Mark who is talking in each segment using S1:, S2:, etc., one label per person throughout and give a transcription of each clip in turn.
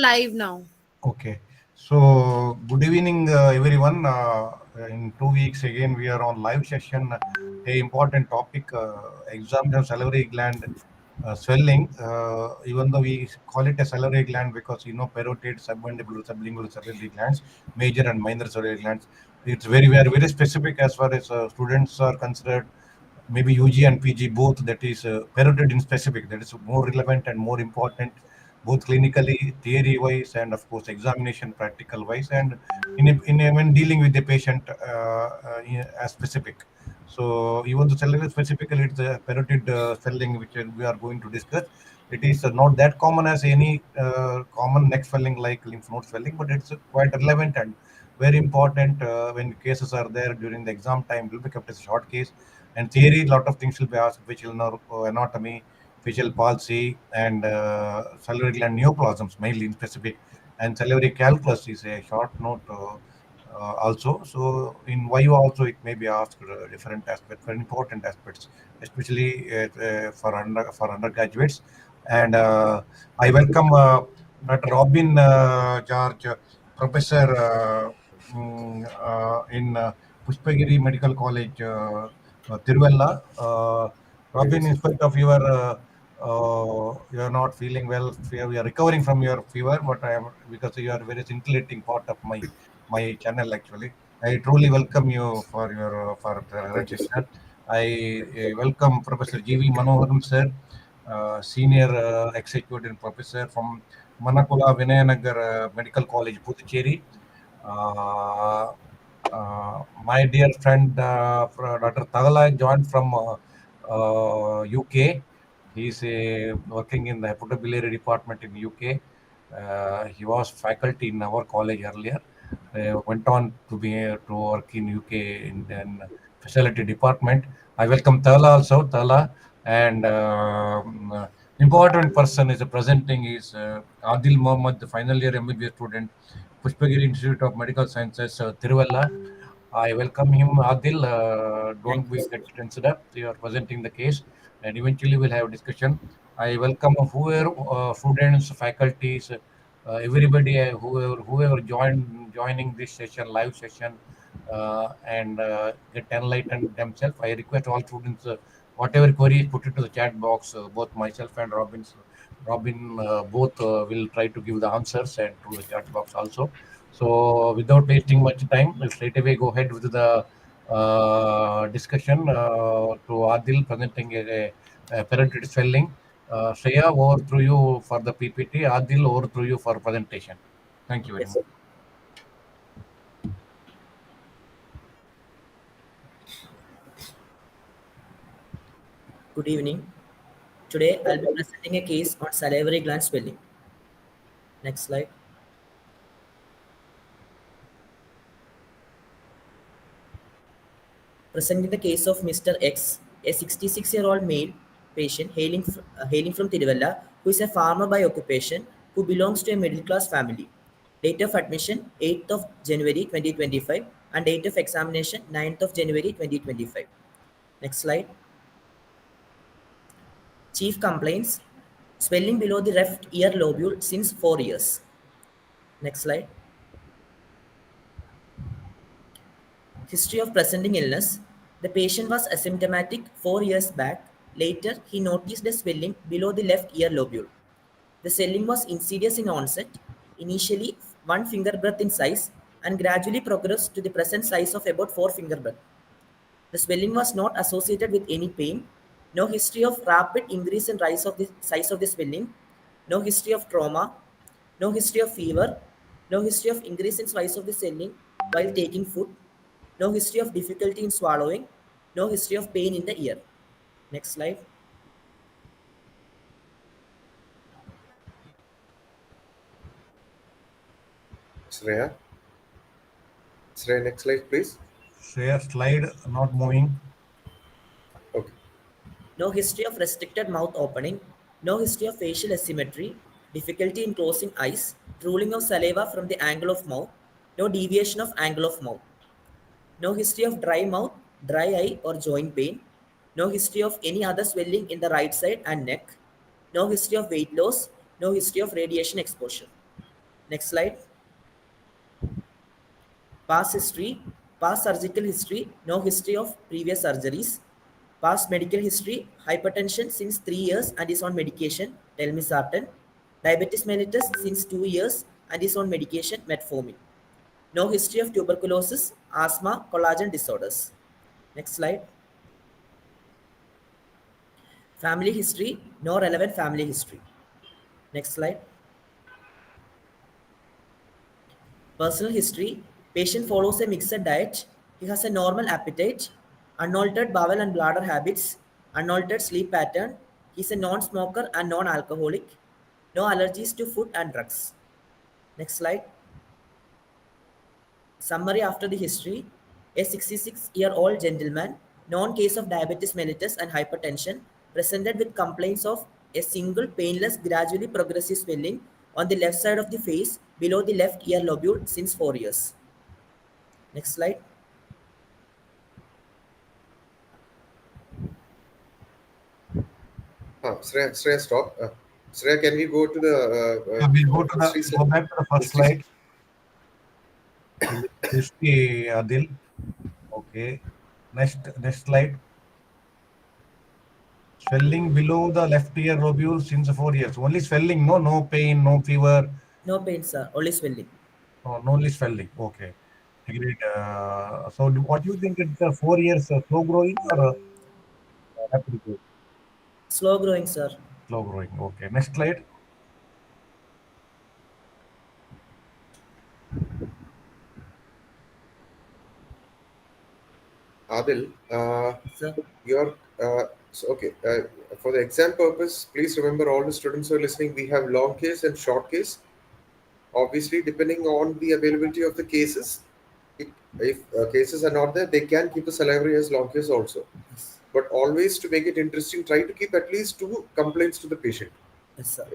S1: live now.
S2: Okay. So, good evening, everyone. In 2 weeks again, we are on live session. A important topic: exams of salivary gland swelling. Even though we call it a salivary gland because parotid, submandibular, sublingual salivary glands, major and minor salivary glands. It's very specific as far as students are concerned. Maybe UG and PG both. That is parotid in specific. That is more relevant and more important both clinically, theory-wise, and of course examination practical-wise, and when dealing with the patient as specific. So even the cellular specifically, it's a parotid swelling which we are going to discuss. It is not that common as any common neck swelling like lymph node swelling, but it's quite relevant and very important when cases are there during the exam time. Will be kept as a short case, and theory, lot of things will be asked, which will know anatomy, facial palsy, and salivary gland neoplasms, mainly in specific. And salivary calculus is a short note also. So in YU also it may be asked different aspects, very important aspects, especially for undergraduates. And I welcome Dr. Robin George, professor in Pushpagiri Medical College, Tiruvalla. Robin, in spite of you are not feeling well. You are recovering from your fever, but I am because you are very scintillating part of my channel actually. I truly welcome you for your for
S3: Thank you, sir.
S2: presentation. I welcome Professor V Manoharan Sir, senior executive professor from Manakula Vinayanagar Medical College, Puducherry. Uh, my dear friend Dr. Tagala joined from UK. He's working in the hepatobiliary department in UK. He was faculty in our college earlier. Went on to be to work in UK in facility department. I welcome Tala also. Tala and important person is presenting is Adil Mohammed, the final year MBBS student, Pushpagiri Institute of Medical Sciences, Tiruvalla. I welcome him, Adil. Don't
S3: Thank you,
S2: be
S3: sir.
S2: get tensed up. You are presenting the case, and eventually we'll have discussion. I welcome whoever students, faculties, everybody whoever joining this session, live session, and get enlightened themselves. I request all students, whatever queries, put it to the chat box. Both myself and Robin both will try to give the answers and to the chat box also. So without wasting much time, we'll straight away go ahead with the discussion to Adil presenting a parotid swelling. Shreya, over through you for the PPT. Adil, over through you for presentation. Thank you very
S3: Yes,
S2: much.
S3: sir. Good evening. Today I'll be presenting a case on salivary gland swelling. Next slide. Presenting the case of Mr. X, a 66-year-old male patient hailing from Tiruvalla, who is a farmer by occupation, who belongs to a middle-class family. Date of admission 8th of January 2025 and date of examination 9th of January 2025. Next slide. Chief complaints: swelling below the left ear lobule since 4 years. Next slide. History of presenting illness: the patient was asymptomatic 4 years back. Later, he noticed a swelling below the left ear lobule. The swelling was insidious in onset, initially 1 finger breadth in size, and gradually progressed to the present size of about 4 finger breadth. The swelling was not associated with any pain. No history of rapid increase in rise of the size of the swelling. No history of trauma. No history of fever. No history of increase in size of the swelling while taking food. No history of difficulty in swallowing. No history of pain in the ear. Next slide.
S4: Shreya. Shreya, next slide, please.
S2: Share slide not moving.
S4: Okay.
S3: No history of restricted mouth opening. No history of facial asymmetry. Difficulty in closing eyes. Drooling of saliva from the angle of mouth. No deviation of angle of mouth. No history of dry mouth, dry eye, or joint pain. No history of any other swelling in the right side and neck. No history of weight loss. No history of radiation exposure. Next slide. Past history, past surgical history, no history of previous surgeries. Past medical history, hypertension since 3 years and is on medication, telmisartan. Diabetes mellitus since 2 years and is on medication, metformin. No history of tuberculosis, asthma, collagen disorders. Next slide. Family history, no relevant family history. Next slide. Personal history, patient follows a mixed diet. He has a normal appetite, unaltered bowel and bladder habits, unaltered sleep pattern. He is a non-smoker and non-alcoholic. No allergies to food and drugs. Next slide. Summary after the history. A 66-year-old gentleman, known case of diabetes mellitus and hypertension, presented with complaints of a single painless gradually progressive swelling on the left side of the face below the left ear lobule since 4 years. Next slide.
S4: Shreya, stop. Shreya, can we go to the
S2: We'll
S4: history
S2: go back to the first
S4: history?
S2: slide. History, Adil. Okay. Next slide. Swelling below the left ear lobule since 4 years. Only swelling, no pain, no fever,
S3: No pain, sir. Only swelling.
S2: no only swelling. Okay. Agreed. So, what do you think? It's 4 years slow growing or rapid growth?
S3: Slow growing, sir.
S2: Slow growing. Okay. Next slide.
S4: Adil,
S3: Sir.
S4: your okay. For the exam purpose, please remember all the students who are listening. We have long case and short case. Obviously, depending on the availability of the cases, if cases are not there, they can keep the salivary as long case also.
S3: Yes,
S4: But always to make it interesting, try to keep at least 2 complaints to the patient.
S3: yes sir.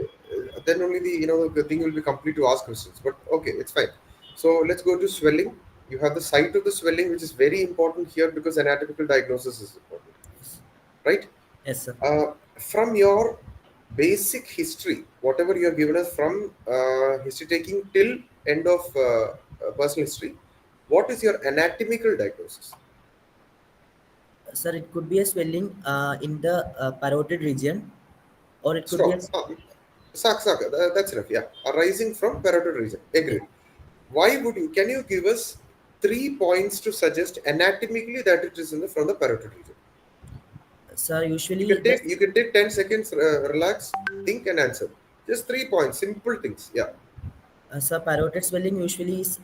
S4: Then only the thing will be complete to ask questions. But okay, it's fine. So let's go to swelling. You have the site of the swelling, which is very important here because anatomical diagnosis is important, right?
S3: Yes, sir.
S4: From your basic history, whatever you have given us from history taking till end of personal history, what is your anatomical diagnosis?
S3: Sir, it could be a swelling in the parotid region, or it could be a
S4: Stop. That's enough. Yeah, arising from parotid region. Agreed. Why would you? Can you give us 3 points to suggest anatomically that it is from the parotid region?
S3: sir.
S4: You
S3: Usually,
S4: can take 10 seconds, relax, think and answer. Just 3 points, simple things. Yeah.
S3: sir, parotid swelling usually is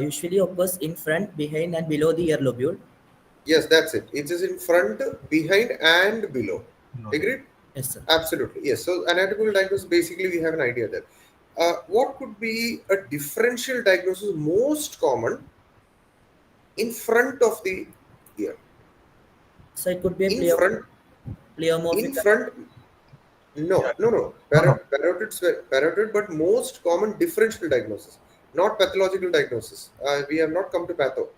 S3: usually occurs in front, behind, and below the ear lobule.
S4: Yes, that's it. It is in front, behind, and below.
S2: No.
S4: Agreed?
S3: Yes, sir.
S4: Absolutely. Yes. So anatomical diagnosis, basically, we have an idea there. What could be a differential diagnosis most common in front of the ear?
S3: So it could be a
S4: In front,
S3: pleomorphic.
S4: in front.
S2: Yeah.
S4: No.
S2: No.
S4: Parotid, but most common differential diagnosis, not pathological diagnosis. We have not come to patho.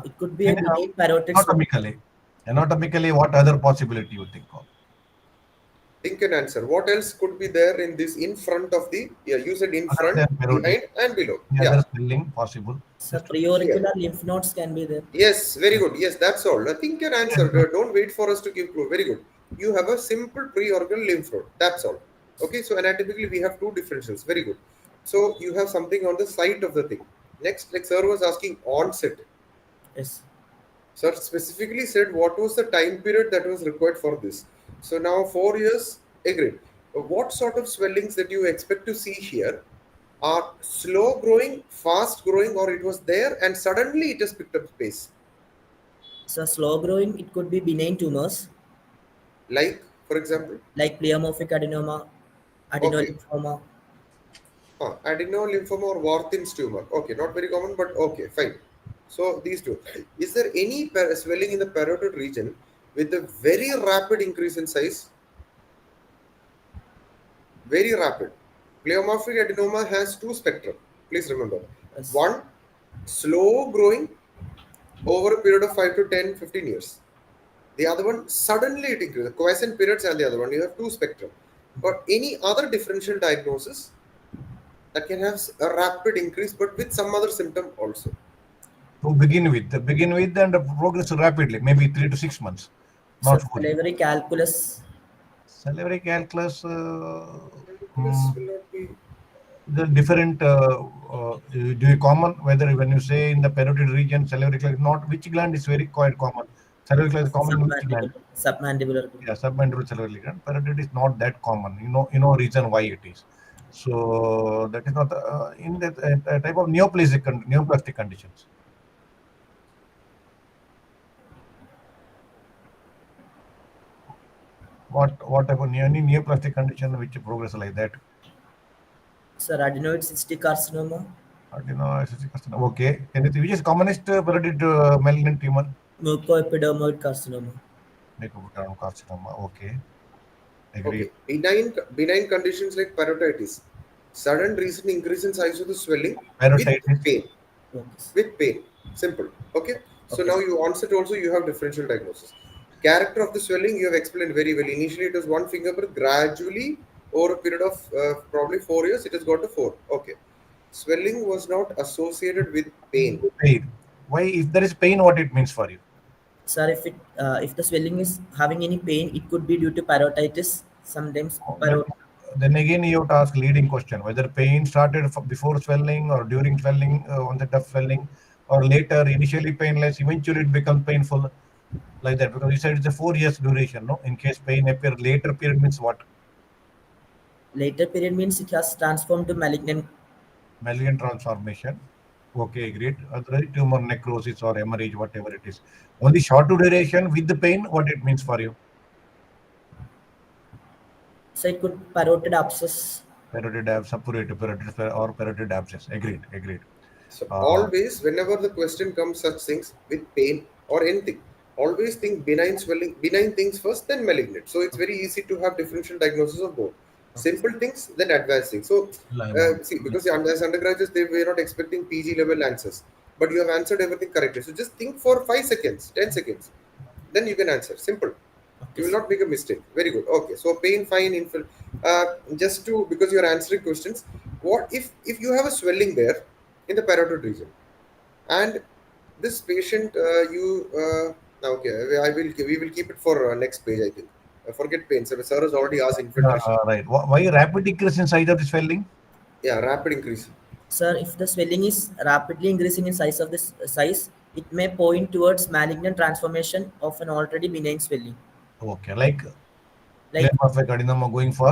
S3: It could be a benign parotid swelling.
S2: Anatomically, what other possibility you think of?
S4: Think and answer. What else could be there in this in front of the? Yeah, you said in
S2: Other
S4: front,
S2: than parotid,
S4: behind, and below.
S2: any
S4: Yeah.
S2: other spelling possible?
S3: So
S4: Here.
S3: preauricular lymph nodes can be there.
S4: Yes, very good. Yes, that's all. Think and answer. Don't wait for us to give clue. Very good. You have a simple preorgan lymph node. That's all. Okay, so anatomically we have two differentials. Very good. So you have something on the site of the thing. Next, like sir was asking onset.
S3: Yes.
S4: Sir specifically said what was the time period that was required for this. So now 4 years, agreed. What sort of swellings that you expect to see here are slow growing, fast growing, or it was there and suddenly it has picked up pace?
S3: So slow growing, it could be benign tumors
S4: Like, for example,
S3: like pleomorphic adenoma,
S4: okay,
S3: adenolymphoma.
S4: adenolymphoma or Warthin's tumor. Okay, not very common, but okay, fine. So these two. Is there any swelling in the parotid region with a very rapid increase in size? Very rapid. Pleomorphic adenoma has two spectra. Please remember.
S3: Yes.
S4: One, slow growing over a period of 5 to 10, 15 years. The other one, suddenly it increases. Quiescent periods and the other one. You have two spectrum. But any other differential diagnosis? that can have a rapid increase, but with some other symptom also.
S2: To begin with, and progress rapidly, maybe 3 to 6 months,
S3: So
S2: not 4 years.
S3: salivary calculus.
S2: Salivary calculus,
S4: Calculus will not be.
S2: the different do you common whether when you say in the parotid region salivary gland, not which gland is very quite common. Salivary gland is common in which gland?
S3: Submandibular.
S2: Yeah, submandibular salivary gland. Parotid is not that common. Reason why it is. So that is not in that type of neoplastic conditions. What type of any neoplastic condition which progress like that?
S3: Sir, adenoid cystic carcinoma.
S2: Okay. Anything which is commonest parotid malignant tumor?
S3: Mucoepidermoid carcinoma.
S2: Necrocarcinoma carcinoma. Okay. Agree.
S4: Okay, benign conditions like parotitis, sudden recent increase in size of the swelling with
S2: Parotitis.
S4: pain,
S3: Okay.
S4: with pain. Simple. Okay. So
S3: Okay.
S4: now you answered also. You have differential diagnosis. Character of the swelling you have explained very well. Initially it was one finger, but gradually over a period of probably 4 years, it has got to four. Okay. Swelling was not associated with pain.
S2: Pain. Why? If there is pain, what it means for you?
S3: Sir, if the swelling is having any pain, it could be due to parotitis. Sometimes
S2: That, then again, you have to ask leading question whether pain started before swelling or during swelling, onset of swelling, or later, initially painless, eventually it becomes painful, like that. Because you said it's a 4 years duration, no? In case pain appear later period means what?
S3: later period means it has transformed to malignant.
S2: Malignant transformation. Okay, great. Otherwise, tumor necrosis or hemorrhage, whatever it is. Only short duration with the pain, what it means for you?
S3: So it could parotid abscess.
S2: Parotid abscess, suppurative parotid or parotid abscess. Agreed.
S4: So
S2: Uh,
S4: always, whenever the question comes such things with pain or anything, always think benign swelling, benign things first, then malignant. So it's very easy to have differential diagnosis of both.
S2: okay.
S4: Simple things, then advanced things. So
S2: Live.
S4: see, because as undergraduates, they were not expecting PG level answers, but you have answered everything correctly. So just think for 5 seconds, 10 seconds, then you can answer. Simple.
S3: Okay,
S4: You will
S3: sir.
S4: not make a mistake. Very good. Okay. So pain, fine, just to because you are answering questions. What if you have a swelling there in the parotid region, and this patient you okay, I will we will keep it for next page, I think. Forget pain. So sir has already asked infiltration.
S2: Right. Why rapid decrease in size of the swelling?
S4: Yeah, rapid increase.
S3: Sir, if the swelling is rapidly increasing in size of this size, it may point towards malignant transformation of an already benign swelling,
S2: Okay, like
S3: like
S2: pleomorphic adenoma going for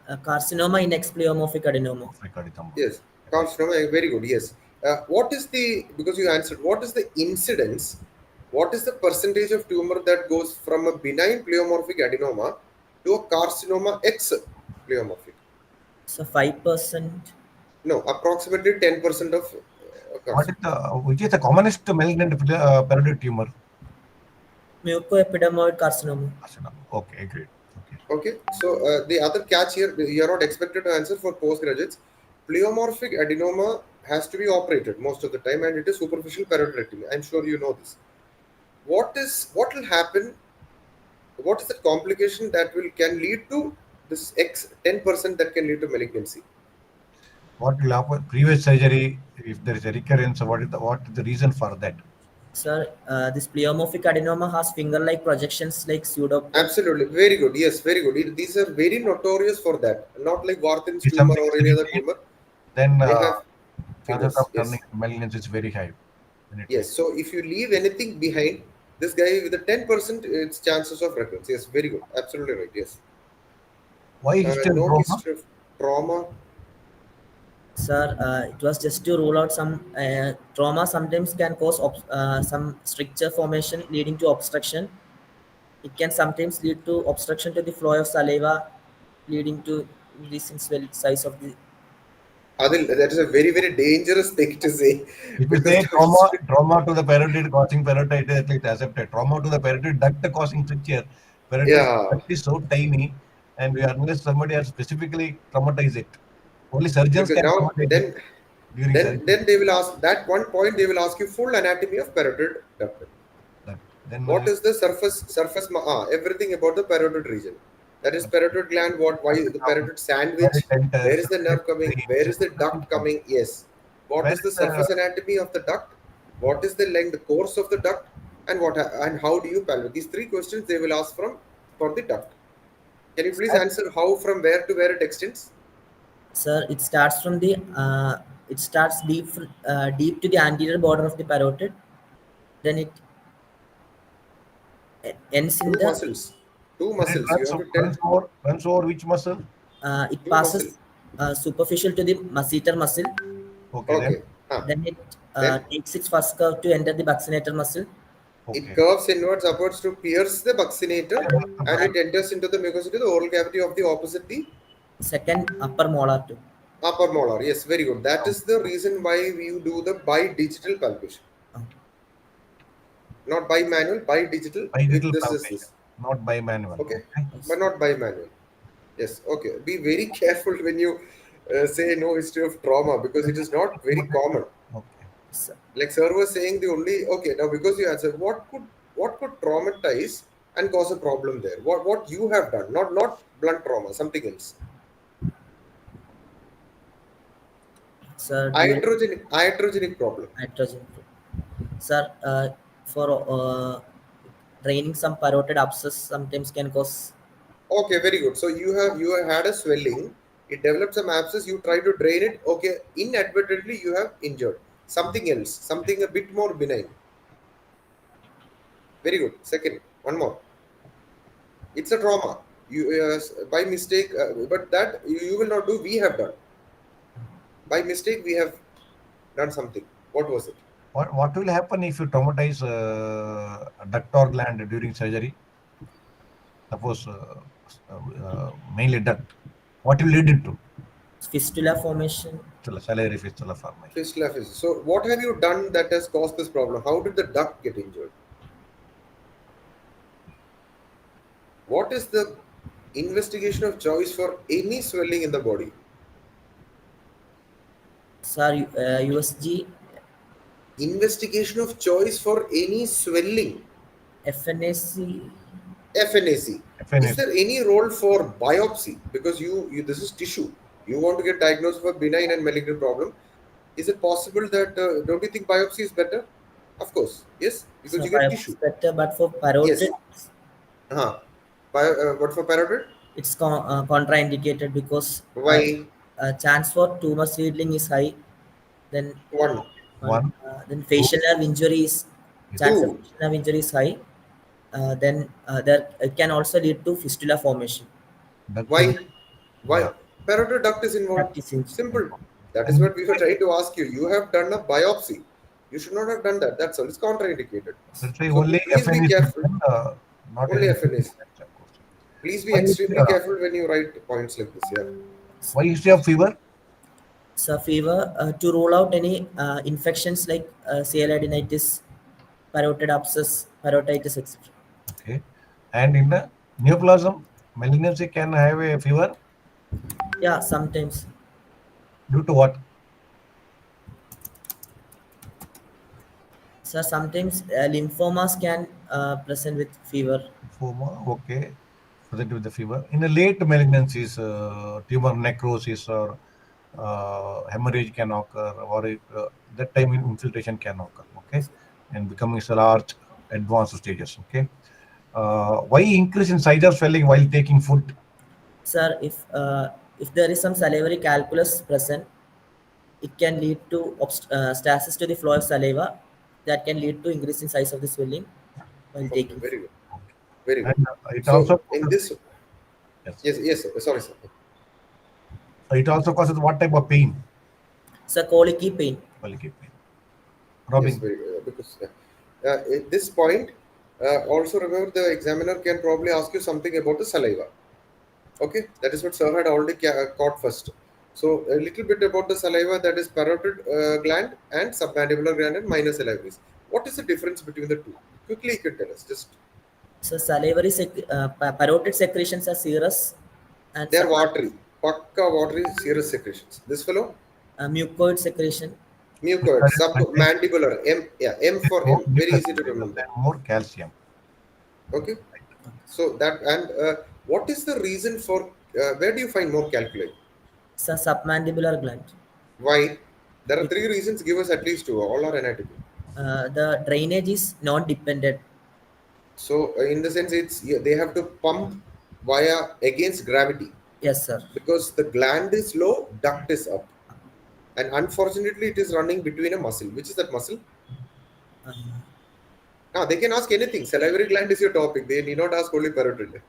S3: a carcinoma in pleomorphic adenoma.
S2: pleomorphic adenoma.
S4: Yes,
S2: Right.
S4: comes from a very good. Yes. What is the, because you answered, what is the incidence? What is the percentage of tumor that goes from a benign pleomorphic adenoma to a carcinoma X pleomorphic?
S3: So 5%.
S4: No, approximately 10% of
S2: What is
S4: carcinoma.
S2: the which is the commonest malignant parotid tumor?
S3: Mucoepidermoid carcinoma.
S2: Carcinoma. Okay, great. Okay.
S4: Okay, so the other catch here, you are not expected to answer for postgraduates. Pleomorphic adenoma has to be operated most of the time, and it is superficial parotidectomy. I'm sure you know this. What will happen? What is the complication that will can lead to this X 10% that can lead to malignancy?
S2: What will happen? Previous surgery, if there is a recurrence, what is the reason for that?
S3: Sir, this pleomorphic adenoma has finger-like projections like pseudopod.
S4: Absolutely, very good. Yes, very good. These are very notorious for that. Not like Warthin's
S2: If
S4: tumor
S2: something
S4: or
S2: is
S4: any other
S2: retained,
S4: tumor.
S2: then
S4: They have
S2: chances
S4: fingers.
S2: of turning
S4: Yes.
S2: malignancy is very high when it
S4: Yes,
S2: retains.
S4: so if you leave anything behind, this guy with a 10%, its chances of recurrence. Yes, very good. Absolutely right. Yes.
S2: Why history
S4: No
S2: trauma?
S4: history of trauma.
S3: Sir, it was just to rule out some trauma sometimes can cause some stricture formation leading to obstruction. It can sometimes lead to obstruction to the flow of saliva, leading to increase in size of the.
S4: Adil, that is a very, very dangerous thing to say
S2: If you
S4: because
S2: say trauma to the parotid causing parotitis, at least accepted. Trauma to the parotid duct causing stricture. Parotid
S4: yeah,
S2: duct is so tiny, and unless somebody has specifically traumatized it, only surgeons
S4: because
S2: can
S4: now
S2: traumatize it during surgery.
S4: then they will ask that one point they will ask you full anatomy of parotid duct.
S2: Duct. Then
S4: What is the surface everything about the parotid region. That is parotid gland. What? Why the parotid
S2: where
S4: sandwich?
S2: it enters,
S4: Where is the
S2: where
S4: nerve
S2: it
S4: coming? Where
S2: breathes,
S4: is the duct
S2: everything.
S4: coming? Yes. What
S2: Where
S4: is
S2: is
S4: the surface anatomy of the duct? What is the length, the course of the duct, and and how do you palpate? These three questions they will ask from for the duct. Can you please
S2: and
S4: answer how from where to where it extends?
S3: Sir, it starts from the it starts deep to the anterior border of the parotid. Then it ends in
S4: Two
S3: the
S4: muscles. Two
S2: then it
S4: muscles. You have to tell
S2: runs over which muscle?
S3: it
S4: two muscle.
S3: passes superficial to the masseter muscle.
S2: Okay, then.
S4: Okay. Huh.
S3: Then it
S4: Then
S3: takes its first curve to enter the buccinator muscle.
S4: it
S2: Okay.
S4: curves inwards upwards to pierce the buccinator, and
S3: And
S4: it enters into the mucosity, the oral cavity of the opposite the
S3: second upper molar too.
S4: upper molar. Yes, very good. That is the reason why we do the bidigital palpation,
S3: Uh,
S4: not by manual, by digital
S2: By
S4: with
S2: little
S4: this.
S2: palpation, not by manual.
S4: Okay,
S2: Okay.
S4: but
S3: yes.
S4: not by manual. Yes. Okay. Be very careful when you say no history of trauma because it is not very common.
S2: Okay.
S3: Sir.
S4: Like sir was saying, the only okay now because you answered what could traumatize and cause a problem there. What you have done, not blunt trauma, something else.
S3: Sir,
S4: Iatrogenic problem.
S3: nitrogen. Sir, for draining some parotid abscess sometimes can cause.
S4: Okay, very good. So you have had a swelling. It developed some abscess. You try to drain it. Okay, inadvertently you have injured something else, something a bit more benign. Very good. Second, one more. It's a trauma. You by mistake, but that you will not do. We have done by mistake. We have done something. What was it?
S2: What will happen if you traumatize ductal gland during surgery? Suppose mainly duct. What will lead it to?
S3: Fistula formation.
S2: Salivary fistula formation.
S4: Fistula fistula. So what have you done that has caused this problem? How did the duct get injured? What is the investigation of choice for any swelling in the body?
S3: Sir, USG,
S4: Investigation of choice for any swelling.
S3: FNAC.
S4: FNAC. Is
S2: FNS.
S4: there any role for biopsy? Because you this is tissue. You want to get diagnosed with a benign and malignant problem. Is it possible that don't you think biopsy is better? Of course, yes, because
S3: So
S4: you get
S3: biopsy is
S4: tissue.
S3: better, but for
S4: Yes.
S3: parotid,
S4: What for parotid?
S3: it's contraindicated because
S4: Why?
S3: chance for tumor seedling is high. Then
S4: One,
S2: One,
S3: then
S2: two,
S3: facial nerve injuries,
S2: yes.
S3: chance of
S4: two.
S3: facial nerve injury is high. Then there it can also lead to fistula formation.
S2: Ductal.
S4: Why? Why?
S2: Yeah.
S4: Parotid duct is involved.
S3: That is injury.
S4: Simple. That is
S2: And
S4: what we were trying to ask you. You have done a biopsy. You should not have done that. That's all. It's contraindicated.
S2: let's say
S4: So
S2: only
S4: please be
S2: FNS,
S4: careful.
S2: not
S4: Only
S2: anything.
S4: FNAs. Please be
S2: Why is,
S4: extremely careful when you write points like this. Yeah.
S2: why history of fever?
S3: So fever to rule out any infections like sialadenitis, parotid abscess, parotitis, etc.
S2: Okay. And in the neoplasm, malignancy can have a fever
S3: Yeah, sometimes.
S2: due to what?
S3: So sometimes lymphomas can present with fever.
S2: Lymphoma, okay. Present with the fever. In the late malignancies, tumor necrosis or hemorrhage can occur, or that time infiltration can occur, okay, and becoming a large advanced stages, okay. Why increase in size of swelling while taking food?
S3: Sir, if there is some salivary calculus present, it can lead to stasis to the flow of saliva that can lead to increase in size of the swelling while
S4: Okay.
S3: taking
S4: Very
S3: food.
S4: good. Very good.
S2: And it
S4: So
S2: also
S4: in
S2: causes,
S4: this,
S2: yes,
S4: yes. Sorry, sir.
S2: it also causes what type of pain?
S3: So colicky pain.
S2: Colicky pain.
S4: Yes,
S2: Rubbing.
S4: very because at this point, also remember the examiner can probably ask you something about the saliva. Okay, that is what sir had already caught first. So a little bit about the saliva, that is parotid gland and submandibular gland and minor salivaries. What is the difference between the two? Quickly, you can tell us. Just
S3: So salivary parotid secretions are serous and
S4: they are watery, pakka watery serous secretions. This fellow,
S3: mucoid secretion.
S4: mucoid, submandibular, M, yeah, M for
S2: More
S4: M. Very
S2: mucus
S4: easy to
S2: and
S4: remember.
S2: more calcium.
S4: Okay. So that and What is the reason for, where do you find more calculi?
S3: Sir, submandibular gland.
S4: Why? There are
S3: Be-
S4: three reasons. Give us at least two. All are anatomy.
S3: the drainage is non-dependent.
S4: So, in the sense, it's yeah, they have to pump via against gravity
S3: Yes, sir.
S4: because the gland is low, duct is up, and unfortunately, it is running between a muscle. Which is that muscle?
S3: Uh,
S4: Now they can ask anything. Salivary gland is your topic. They need not ask only parotid.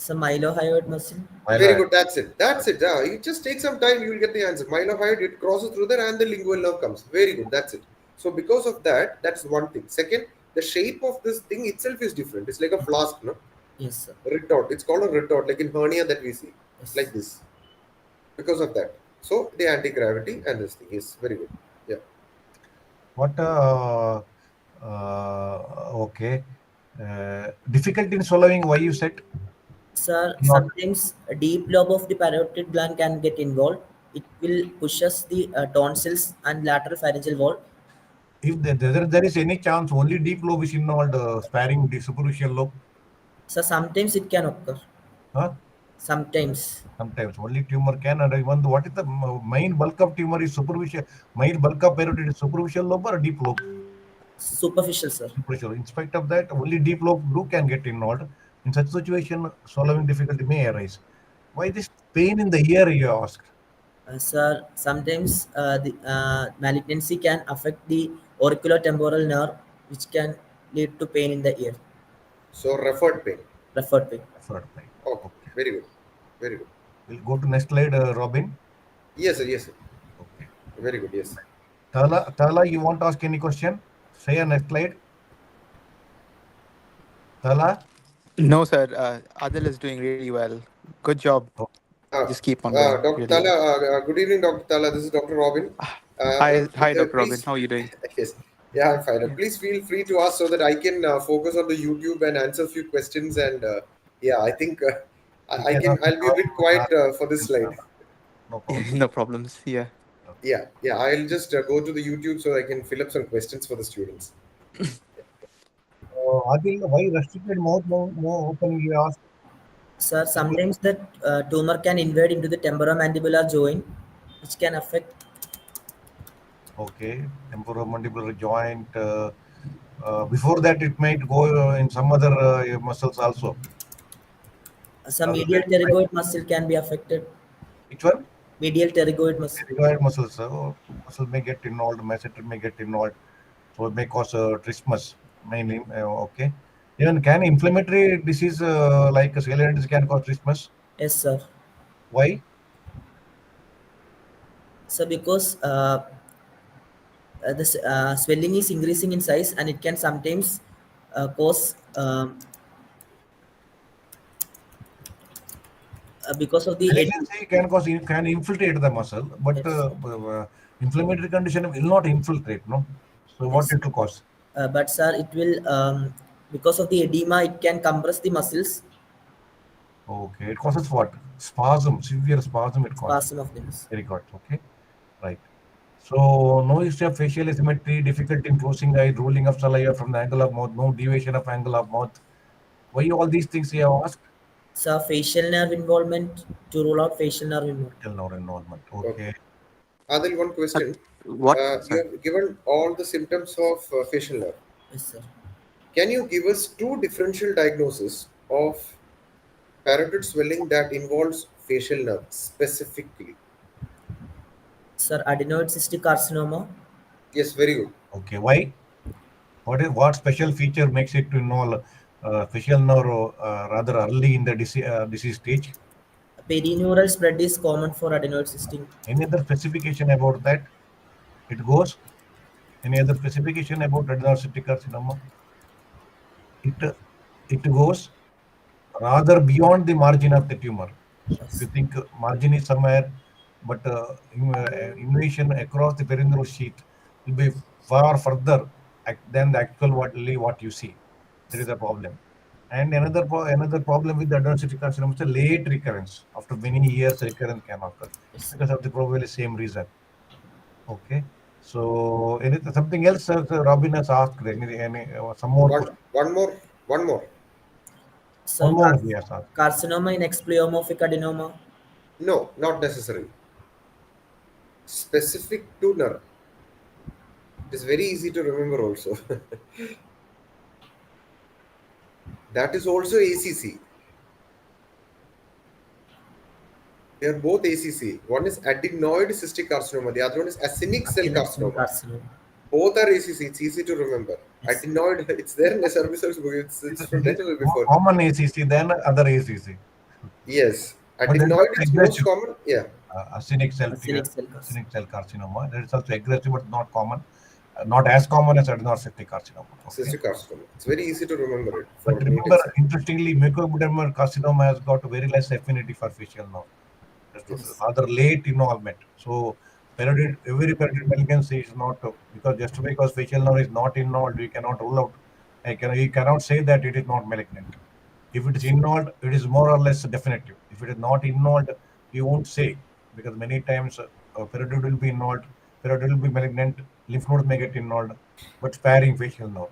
S3: so mylohyoid muscle.
S4: Very
S2: Myelin.
S4: good. That's it. That's it. You just take some time. You will get the answer. Mylohyoid, it crosses through there, and the lingual nerve comes. Very good. That's it. So because of that, that's one thing. Second, the shape of this thing itself is different. It's like a flask, no?
S3: Yes, sir.
S4: Retort. It's called a retort, like in hernia that we see,
S3: Yes.
S4: like this. Because of that. So the anti-gravity and this thing is very good. Yeah.
S2: What? Okay. Difficulty in swallowing. Why you said
S3: Sir,
S2: not?
S3: sometimes a deep lobe of the parotid gland can get involved. It will pushes the tonsils and lateral pharyngeal wall.
S2: If there is any chance, only deep lobe is involved, sparing the superficial lobe.
S3: So sometimes it can occur.
S2: Huh?
S3: Sometimes.
S2: Sometimes only tumor can, and even what is the main bulk of tumor is superficial. Main bulk of parotid is superficial lobe or deep lobe.
S3: Superficial, sir.
S2: Superficial. In spite of that, only deep lobe do can get involved. In such situation, swallowing difficulty may arise. Why this pain in the ear? You ask.
S3: Sir, sometimes the malignancy can affect the auriculotemporal nerve, which can lead to pain in the ear.
S4: So referred pain.
S3: Referred pain.
S2: Third pain.
S4: Okay.
S2: Okay.
S4: Very good. Very good.
S2: We'll go to next slide, Robin.
S4: Yes, sir. Yes, sir.
S2: Okay.
S4: Very good. Yes.
S2: Tala, you want to ask any question? Say a next slide. Tala.
S1: No, sir. Adil is doing really well. Good job.
S2: Oh,
S4: Uh,
S1: Just keep on going.
S4: Dr.
S1: Really
S4: Tala,
S1: well.
S4: good evening, Dr. Tala. This is Dr. Robin.
S1: Hi, Dr. Robin.
S4: Please,
S1: How are you doing?
S4: yes, yeah, I'm fine.
S1: Yeah.
S4: Please feel free to ask so that I can focus on the YouTube and answer a few questions. And yeah, I think
S2: you
S4: I
S2: can
S4: can.
S2: ask
S4: I'll be a bit quiet for this slide.
S2: no problem.
S1: No problems. Yeah.
S4: Yeah. I'll just go to the YouTube so I can fill up some questions for the students.
S2: Adil, why restricted mouth more open? You ask.
S3: Sir, sometimes the tumor can invade into the temporomandibular joint, which can affect
S2: Okay, temporomandibular joint. Before that, it might go in some other muscles also.
S3: some
S2: Other
S3: medial
S2: than
S3: pterygoid muscle can be affected.
S2: which one?
S3: Medial pterygoid muscle.
S2: Pterygoid muscles. Muscle may get involved. Masseter may get involved. So it may cause trismus mainly. Okay. Even can inflammatory disease like cellulitis can cause trismus?
S3: Yes, sir.
S2: Why?
S3: So because the swelling is increasing in size and it can sometimes cause because of the
S2: Malignancy can infiltrate the muscle, but
S3: yes,
S2: inflammatory condition will not infiltrate. No. So what
S3: yes.
S2: it will cause?
S3: But sir, it will because of the edema, it can compress the muscles,
S2: Okay, it causes what? Spasm, severe spasm. It causes.
S3: spasm of the muscle.
S2: Very good. Okay, right. So no history of facial asymmetry, difficulty in closing eye, rolling of saliva from the angle of mouth, no deviation of angle of mouth. Why all these things you have asked?
S3: So facial nerve involvement to rule out facial nerve involvement.
S2: Till now enrollment.
S4: Okay.
S2: Okay.
S4: Adil, one
S1: Sir,
S4: question.
S1: what?
S4: You
S1: Sir.
S4: have given all the symptoms of facial nerve.
S3: Yes, sir.
S4: Can you give us two differential diagnoses of parotid swelling that involves facial nerve specifically?
S3: Sir, adenoid cystic carcinoma.
S4: Yes, very good.
S2: Okay. Why? What special feature makes it to involve facial nerve rather early in the disease stage?
S3: Perineural spread is common for adenoid cystic.
S2: Any other specification about that? It goes. Any other specification about diagnostic carcinoma? It it goes rather beyond the margin of the tumor. So if you
S3: Yes.
S2: think margin is somewhere, but invasion across the perineal sheath will be far further than the actual what you see. There is a problem. And another problem with the advanced carcinoma is the late recurrence. After many years, recurrence can occur
S3: Yes.
S2: because of the probably same reason. Okay. So anything something else Robin has asked? Some more
S4: One,
S2: question?
S4: one more, one more.
S3: So
S2: One more, yes, sir.
S3: carcinoma in expleuomorphic adenoma.
S4: No, not necessary. Specific to nerve. It is very easy to remember also. That is also ACC. They are both ACC. One is adenoid cystic carcinoma. The other one is actinic cell
S3: Actinic cell
S4: carcinoma.
S3: carcinoma.
S4: Both are ACC. It's easy to remember.
S3: Yes.
S4: Adenoid, it's there in SRB book. It's from
S2: This is
S4: 10 or
S2: more
S4: before.
S2: common ACC than other ACC.
S4: Yes.
S2: But there is
S4: Adenoid
S2: also
S4: is most
S2: aggressive.
S4: common. Yeah.
S2: Actinic cell
S3: Actinic cell carcinoma.
S2: actinic cell carcinoma. There is also aggressive, but not common. Not as common as adenosine carcinoma. Okay.
S4: Cystic carcinoma. It's very easy to remember it.
S2: But remember, interestingly, mucoepidermal carcinoma has got a very less affinity for facial nerve.
S3: Yes.
S2: Rather late involvement. So every periodic malignancy is not because facial nerve is not involved, we cannot rule out. You cannot say that it is not malignant. If it is involved, it is more or less definitive. If it is not involved, you won't say, because many times period will be involved, period will be malignant, lymph nodes may get involved, but sparing facial nerve.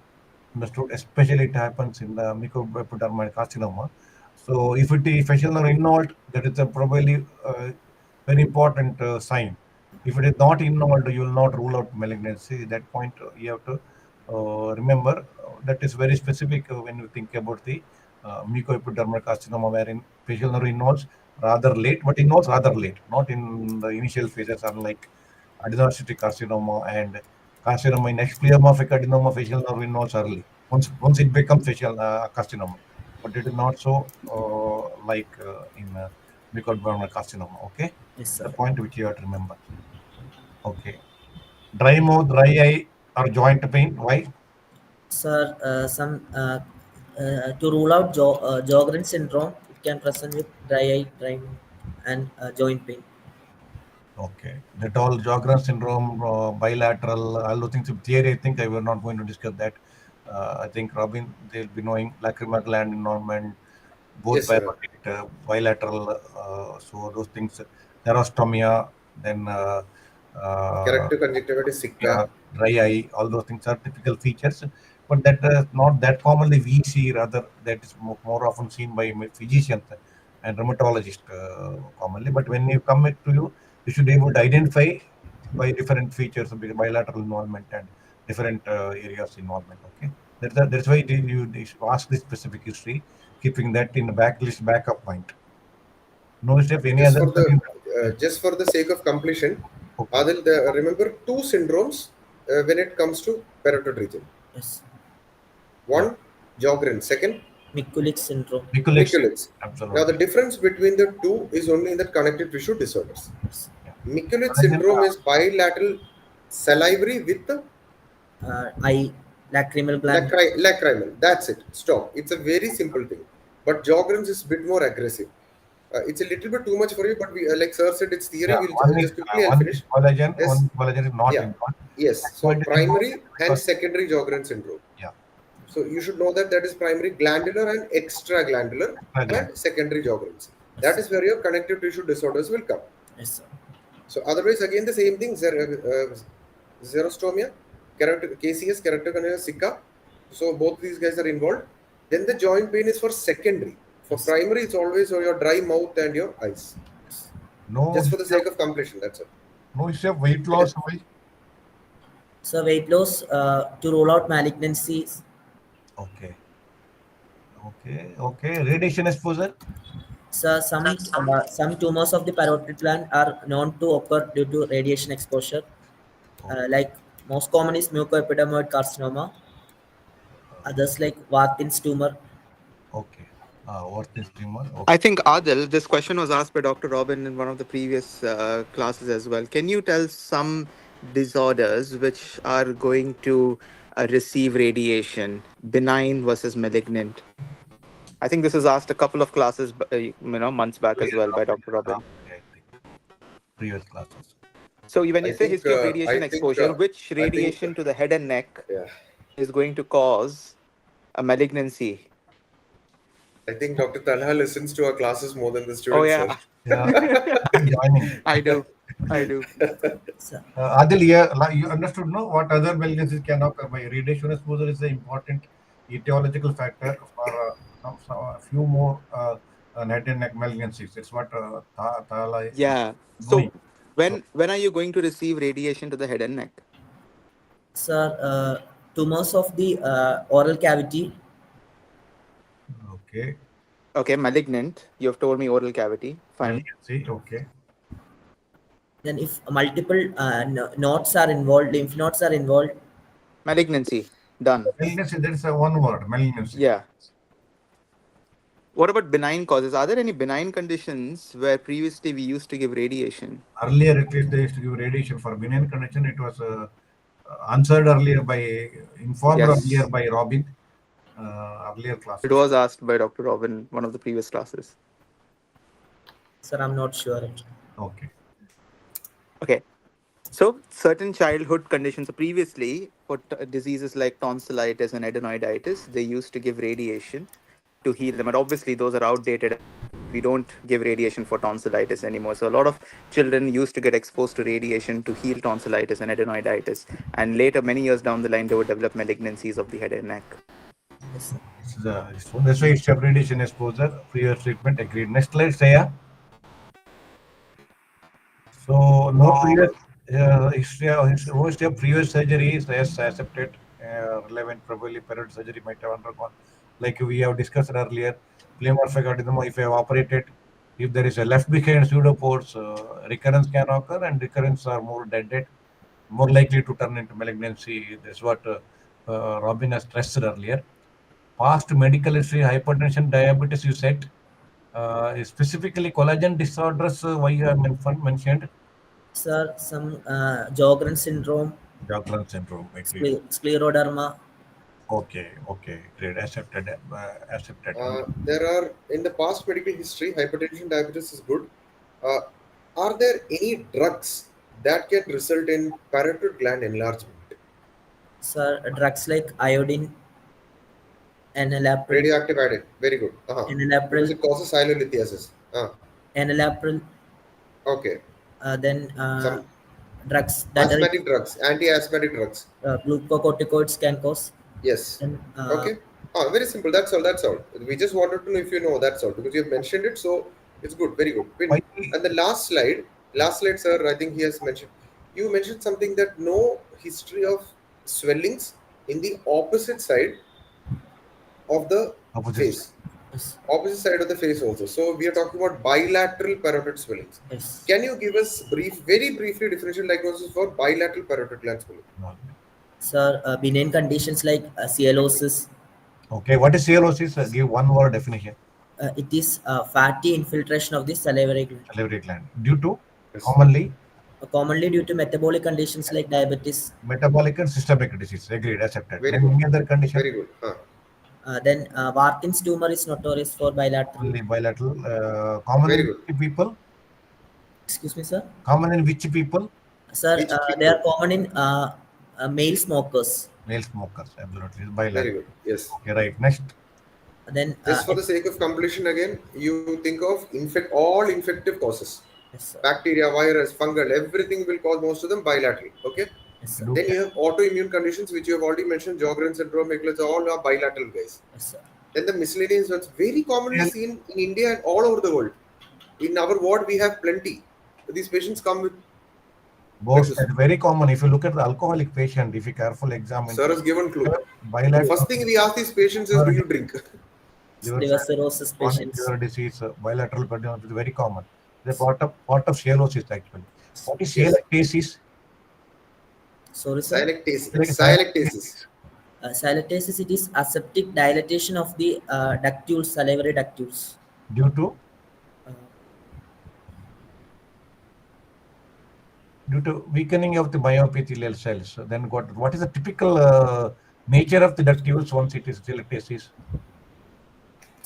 S2: Understood? Especially it happens in the mucoepidermal carcinoma. So if it is facial nerve involved, that is a probably very important sign. If it is not involved, you will not rule out malignancy. At that point, you have to remember that is very specific when you think about the mucoepidermal carcinoma, wherein facial nerve involves rather late, but involves rather late, not in the initial phases, unlike adenocytic carcinoma and carcinoma in expleuomorphic adenoma. Facial nerve involves early. Once it becomes facial carcinoma, but it is not so in mucoepidermal carcinoma. Okay,
S3: Yes,
S2: the
S3: sir.
S2: point which you have to remember. Okay, dry mouth, dry eye, or joint pain. Why?
S3: Sir, to rule out Sjogren syndrome, it can present with dry eye, dry mouth, and joint pain.
S2: Okay, that all Sjogren syndrome, bilateral, all those things. Theory, I think I were not going to discuss that. I think Robin, they'll be knowing lacrimal gland involvement, both
S4: Yes, sir.
S2: bilateral. So those things, xerostomia, then uh,
S4: Corrective conjunctivitis,
S2: yeah,
S4: Sika.
S2: dry eye, all those things are typical features, but that is not that commonly we see. Rather, that is more often seen by physicians and rheumatologists commonly. But when you come to you should be able to identify by different features of bilateral involvement and different areas involvement. Okay, that's why you should ask this specific history, keeping that in the backup mind. No, if any
S4: Just
S2: other.
S4: for the
S2: Yeah.
S4: just for the sake of completion,
S2: Okay.
S4: Adil, remember two syndromes when it comes to parotid region.
S3: Yes.
S2: Yeah.
S4: One, Sjogren. Second,
S3: Mikulicz syndrome.
S2: Mikulicz.
S4: Mikulicz. Now, the
S2: Absolutely.
S4: difference between the two is only in the connective tissue disorders.
S3: Yes.
S2: Yeah.
S4: Mikulicz
S2: And then,
S4: syndrome is bilateral salivary with
S3: Eye, lacrimal gland.
S4: lacrimal. That's it. Stop. It's a very simple thing. But Sjogren's is a bit more aggressive. It's a little bit too much for you, but we, like Sir said, it's theory.
S2: yeah,
S4: We'll just quickly I'll
S2: one
S4: finish.
S2: is collagen,
S4: Yes.
S2: one collagen is not
S4: Yeah.
S2: involved.
S4: Yes.
S2: That's
S4: So
S2: why it is
S4: primary
S2: important
S4: and
S2: because-
S4: secondary Sjogren syndrome.
S2: Yeah.
S4: So you should know that is primary glandular and extraglandular
S2: Extraglandular.
S4: and secondary Sjogren's. That is where your connective tissue disorders will come.
S3: Yes, sir.
S4: So otherwise, again the same thing. Xerostomia, KCS, keratoconus, Sika. So both these guys are involved. Then the joint pain is for secondary. For primary, it's always your dry mouth and your eyes.
S2: No,
S4: Just for the sake of completion, that's it.
S2: no issue of weight loss. Why?
S3: So weight loss to rule out malignancies.
S2: Okay. Okay. Radiation exposure.
S3: So some tumors of the parotid gland are known to occur due to radiation exposure. Like most common is mucoepidermoid carcinoma. Others like Warthin's tumor.
S2: Okay. What is tumor? Okay.
S1: I think Adil, this question was asked by Dr. Robin in one of the previous classes as well. Can you tell some disorders which are going to receive radiation, benign versus malignant? I think this was asked a couple of classes, months back as well by Dr. Robin.
S2: I think previous classes.
S1: So when you say history of radiation
S4: I think,
S1: exposure, which
S4: I think-
S1: radiation to the head and neck
S4: Yeah.
S1: is going to cause a malignancy?
S4: I think Dr. Talha listens to our classes more than the students.
S1: Oh yeah,
S4: Sir.
S2: Yeah. Joining.
S1: I do.
S3: So,
S2: Adil, yeah, you understood, no? What other malignancies can occur by radiation exposure is an important etiological factor for a few more head and neck malignancies. That's what Thala is
S1: Yeah.
S2: doing.
S1: So
S2: So,
S1: when are you going to receive radiation to the head and neck?
S3: Sir, tumors of the oral cavity.
S2: okay,
S1: Okay, malignant. You have told me oral cavity. Fine.
S2: malignancy, okay.
S3: Then if multiple nodes are involved, lymph nodes are involved.
S1: Malignancy. Done.
S2: Malignancy, that's one word, malignancy.
S1: Yeah. What about benign causes? Are there any benign conditions where previously we used to give radiation?
S2: Earlier, at least they used to give radiation for benign condition. It was answered earlier by, informed earlier
S1: Yes.
S2: by Robin, earlier
S1: It
S2: classes.
S1: was asked by Dr. Robin, one of the previous classes.
S3: Sir, I'm not sure.
S2: Okay.
S1: Okay. So, certain childhood conditions, so previously for diseases like tonsillitis and adenoiditis, they used to give radiation to heal them. And obviously, those are outdated. And we don't give radiation for tonsillitis anymore. So, a lot of children used to get exposed to radiation to heal tonsillitis and adenoiditis. And later, many years down the line, they would develop malignancies of the head and neck.
S3: Yes, sir.
S2: That's why it's radiation exposure, previous treatment agreed. Next slide, Saya. So no previous history of previous surgery is yes, accepted. Relevant probably parent surgery might have undergone. Like we have discussed earlier, pleomorphic adenoma, if you have operated, if there is a left behind pseudopores, recurrence can occur, and recurrence are more deaded, more likely to turn into malignancy. That's what Robin has stressed earlier. Past medical history, hypertension, diabetes, you said. Specifically collagen disorders, why you have mentioned?
S3: Sir, some Jogren syndrome,
S2: Jagland syndrome, agreed.
S3: scleroderma.
S2: Okay, okay, great. Accepted. Accepted.
S4: There are in the past medical history, hypertension, diabetes is good. Uh, are there any drugs that can result in parotid gland enlargement?
S3: Sir, drugs like iodine, enalapril,
S4: Radioactive iodine, very good. Because
S3: enalapril,
S4: it causes silolithiasis.
S3: enalapril.
S4: Okay.
S3: Then
S4: Some
S3: drugs that are
S4: asthmatic drugs, anti-asthmatic drugs.
S3: glucocorticoids can cause.
S4: Yes.
S3: Then
S4: Okay. Very simple. That's all. That's all. We just wanted to know if you know. That's all. Because you have mentioned it, so it's good. Very good.
S2: Why?
S4: And the last slide, sir. I think he has mentioned. You mentioned something that no history of swellings in the opposite side of the
S2: Opposite.
S4: face.
S3: yes,
S4: Opposite side of the face also. So we are talking about bilateral parotid swellings.
S3: yes.
S4: Can you give us very briefly differential diagnosis for bilateral parotid gland swelling?
S3: Sir, benign conditions like cyanosis.
S2: Okay, what is cirrhosis? Give one word definition.
S3: It is fatty infiltration of the salivary gland,
S2: Salivary gland. Due to
S4: Yes.
S2: commonly
S3: commonly due to metabolic conditions like diabetes.
S2: metabolic and systemic disease. Agreed. Accepted.
S4: Very good.
S2: Any other condition?
S4: Very good.
S3: Then Warthin's tumor is notorious for bilateral.
S2: Only bilateral. Common
S4: Very
S2: in
S4: good.
S2: which people?
S3: Excuse me, sir.
S2: Common in which people?
S3: Sir,
S4: Which
S3: they are
S4: people?
S3: common in male smokers.
S2: Male smokers. Absolutely.
S4: Very
S2: Bilateral.
S4: good. Yes.
S2: Okay, right. Next.
S3: Then
S4: Just for the sake of completion again, you think of all infective causes.
S3: yes, sir.
S4: Bacteria, virus, fungal, everything will cause most of them bilateral. Okay.
S3: Yes, sir.
S2: Do
S4: Then you have autoimmune conditions, which you have already mentioned, Jogren syndrome, Ehlers, all are bilateral guys.
S3: Yes, sir.
S4: Then the miscellaneous ones, very commonly seen in India and all over the world. In our ward, we have plenty. These patients come with
S2: both
S4: this.
S2: very common. If you look at the alcoholic patient, if you carefully examine,
S4: Sir has given clue.
S2: bilateral
S4: First thing we ask these patients is, do you drink?
S3: Liver cirrhosis
S2: chronic
S3: patients.
S2: liver disease, bilateral cardiomyopathy is very common. The part of cirrhosis actually. What is
S4: Yes.
S2: sialactasis?
S3: Sorry, sir.
S4: Sialactasis.
S3: Sialactasis, it is aseptic dilatation of the ductules, salivary ductules.
S2: Due to
S3: Uh,
S2: weakening of the myoepithelial cells. So then what is the typical nature of the ductules once it is sialactasis?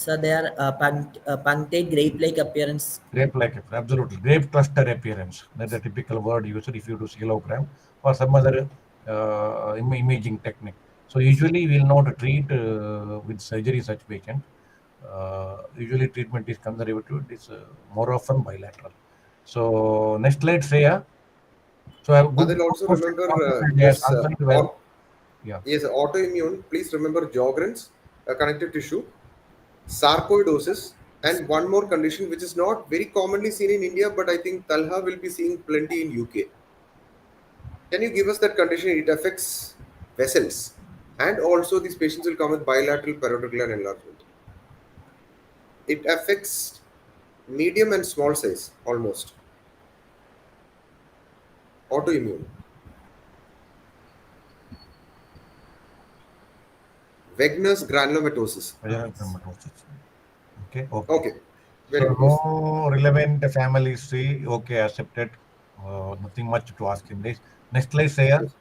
S3: so they are punctate grape-like appearance.
S2: Grape-like, absolutely. Grape cluster appearance. That's a typical word used if you do scelogram or some other imaging technique. So usually we will not treat with surgery such patient. Usually treatment is conservative. It is more often bilateral. So next slide, Shreya. So I have good
S4: Then also
S2: question.
S4: remember,
S2: Yes,
S4: yes,
S2: answered well. Yeah.
S4: yes, autoimmune. Please remember Jogren's connective tissue. sarcoidosis, and one more condition which is not very commonly seen in India, but I think Talha will be seeing plenty in UK. Can you give us that condition? It affects vessels, and also these patients will come with bilateral parotid gland enlargement. It affects medium and small size almost. Autoimmune. Wegener's granulomatosis.
S2: Dermatosis. Okay, okay.
S4: Okay,
S2: So
S4: very good. Yes.
S2: no relevant family history. Okay, accepted. Nothing much to ask in this. Next slide, Saya.
S4: Yes.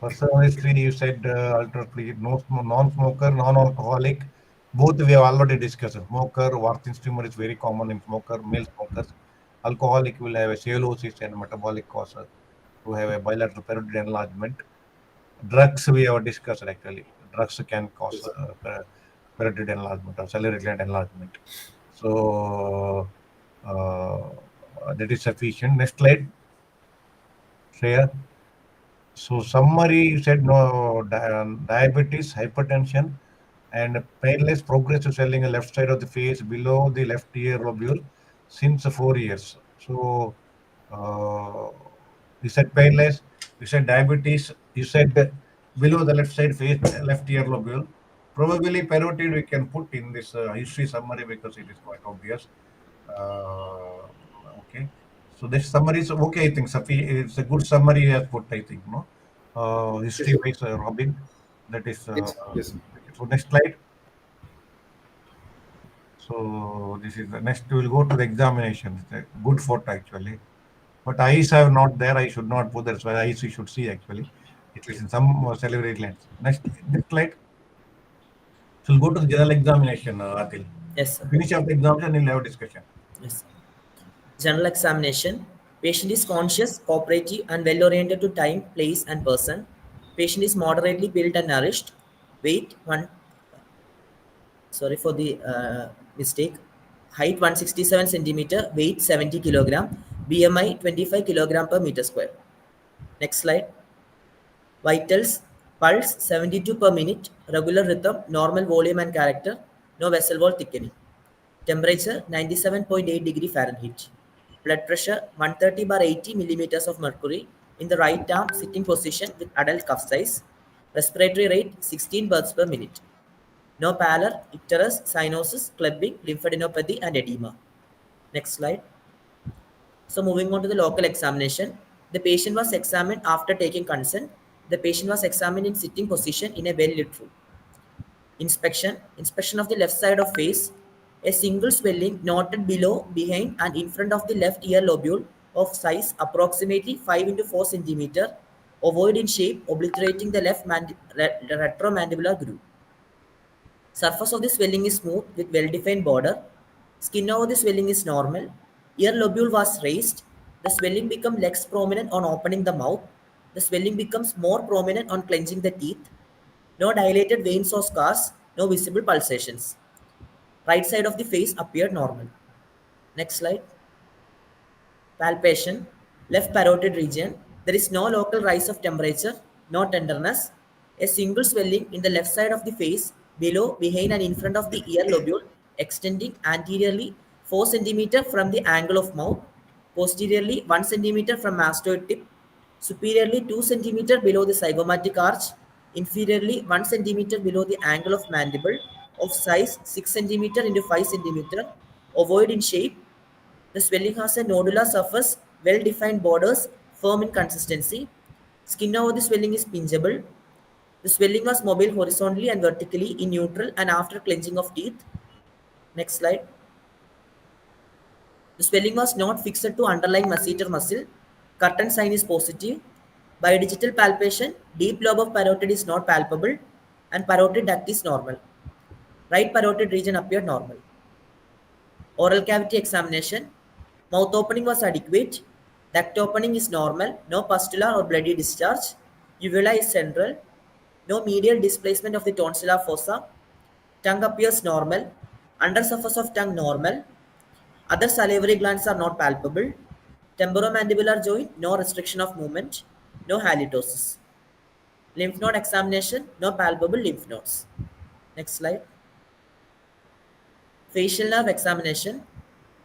S2: Personal history, you said ultra free, no non-smoker, non-alcoholic. Both we have already discussed. Smoker, Warthin's tumor is very common in male smokers. Alcoholic will have a cirrhosis and metabolic cause to have a bilateral parotid enlargement. Drugs we have discussed actually. Drugs can cause
S4: Yes.
S2: parotid enlargement or salivary gland enlargement. So that is sufficient. Next slide, Shreya. So summary, you said no diabetes, hypertension, and painless progressive swelling on left side of the face below the left ear lobule since 4 years. So uh, you said painless, you said diabetes, you said below the left side face, left ear lobule. Probably parotid we can put in this history summary because it is quite obvious. Uh, okay. So this summary is okay. I think it's a good summary you have put. I think no.
S4: Yes,
S2: History
S4: sir.
S2: wise, Robin. That is.
S4: It's yes.
S2: So next slide. So this is the next. We will go to the examination. It's a good photo actually. But eyes are not there. I should not put. That's why eyes you should see actually. It is in some salivary glands. Next slide. So we'll go to the general examination, Atil.
S3: Yes, sir.
S2: Finish up the examination and we'll have a discussion.
S3: Yes. General examination. Patient is conscious, cooperative, and well oriented to time, place, and person. Patient is moderately built and nourished. Weight one. Sorry for the mistake. Height 167 centimeter. Weight 70 kilogram. BMI 25 kilogram per meter square. Next slide. Vitals. Pulse 72 per minute. Regular rhythm. Normal volume and character. No vessel wall thickening. Temperature 97.8 degree Fahrenheit. Blood pressure 130/80 millimeters of mercury in the right arm sitting position with adult cuff size. Respiratory rate 16 beats per minute. No pallor, icterus, cyanosis, clubbing, lymphadenopathy, and edema. Next slide. So moving on to the local examination. The patient was examined after taking consent. The patient was examined in sitting position in a well-lit room. Inspection of the left side of face. A single swelling noted below, behind, and in front of the left ear lobule of size approximately 5 into 4 centimeter, ovoid in shape, obliterating the left retromandibular groove. Surface of the swelling is smooth with well-defined border. Skin over the swelling is normal. Ear lobule was raised. The swelling becomes less prominent on opening the mouth. The swelling becomes more prominent on clenching the teeth. No dilated veins or scars. No visible pulsations. Right side of the face appeared normal. Next slide. Palpation. Left parotid region. There is no local rise of temperature. No tenderness. A single swelling in the left side of the face, below, behind, and in front of the ear lobule, extending anteriorly 4 cm from the angle of mouth, posteriorly 1 cm from mastoid tip, superiorly 2 cm below the zygomatic arch, inferiorly 1 cm below the angle of mandible, of size 6 cm into 5 cm, ovoid in shape. The swelling has a nodular surface, well-defined borders, firm in consistency. Skin over the swelling is pinchable. The swelling was mobile horizontally and vertically in neutral and after clenching of teeth. Next slide. The swelling was not fixed to underlying masseter muscle. Curtain sign is positive. By digital palpation, deep lobe of parotid is not palpable and parotid duct is normal. Right parotid region appeared normal. Oral cavity examination. Mouth opening was adequate. Duct opening is normal. No pustular or bloody discharge. Uvula is central. No medial displacement of the tonsillar fossa. Tongue appears normal. Undersurface of tongue normal. Other salivary glands are not palpable. Temporomandibular joint, no restriction of movement. No halitosis. Lymph node examination, no palpable lymph nodes. Next slide. Facial nerve examination.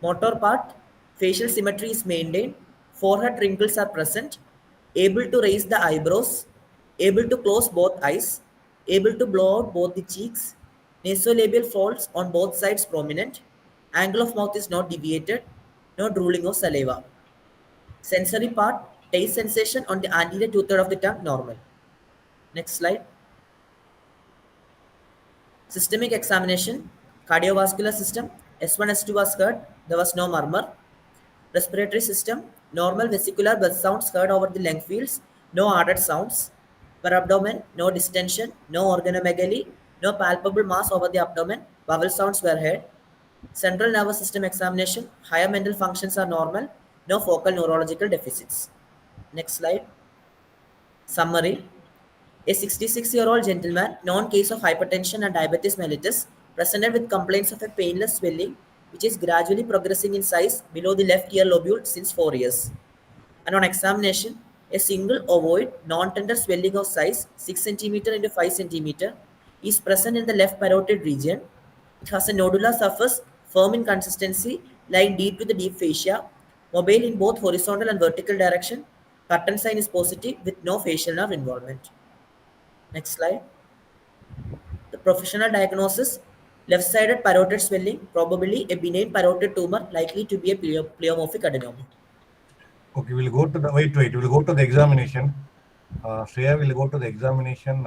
S3: Motor part, facial symmetry is maintained, forehead wrinkles are present, able to raise the eyebrows, able to close both eyes, able to blow out both the cheeks, nasolabial folds on both sides prominent, angle of mouth is not deviated, no drooling of saliva. Sensory part, taste sensation on the anterior two-third of the tongue normal. Next slide. Systemic examination, cardiovascular system, S1, S2 was heard, there was no murmur. Respiratory system, normal vesicular breath sounds heard over the lung fields, no added sounds. Per abdomen, no distension, no organomegaly, no palpable mass over the abdomen, vowel sounds were heard. Central nervous system examination, higher mental functions are normal, no focal neurological deficits. Next slide. Summary. A 66-year-old gentleman, known case of hypertension and diabetes mellitus, presented with complaints of a painless swelling which is gradually progressing in size below the left ear lobule since 4 years. And on examination, a single ovoid, non-tender swelling of size 6 cm into 5 cm is present in the left parotid region. It has a nodular surface, firm in consistency, lying deep to the deep fascia, mobile in both horizontal and vertical direction. Curtain sign is positive with no facial nerve involvement. Next slide. The professional diagnosis, left-sided parotid swelling, probably a benign parotid tumor, likely to be a pleomorphic adenoma.
S2: Okay, we'll go to the we'll go to the examination. Shreya will go to the examination.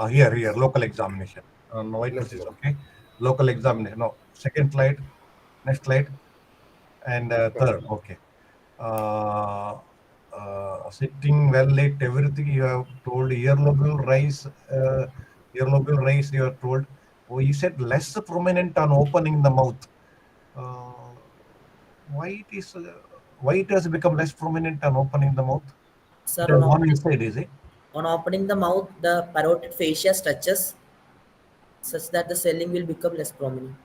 S2: Here, local examination. No, wait,
S4: Let's
S2: this is
S4: look.
S2: okay. Local examination. No, second slide, next slide, and third. Okay. Uh, Sitting well late, everything you have told. Earlobule rise, earlobule rise. You are told. Oh, you said less prominent on opening the mouth. Uh, why it is? Why it has become less prominent on opening the mouth?
S3: Sir,
S2: It has gone inside, is it?
S3: on opening the mouth, the parotid fascia stretches such that the swelling will become less prominent.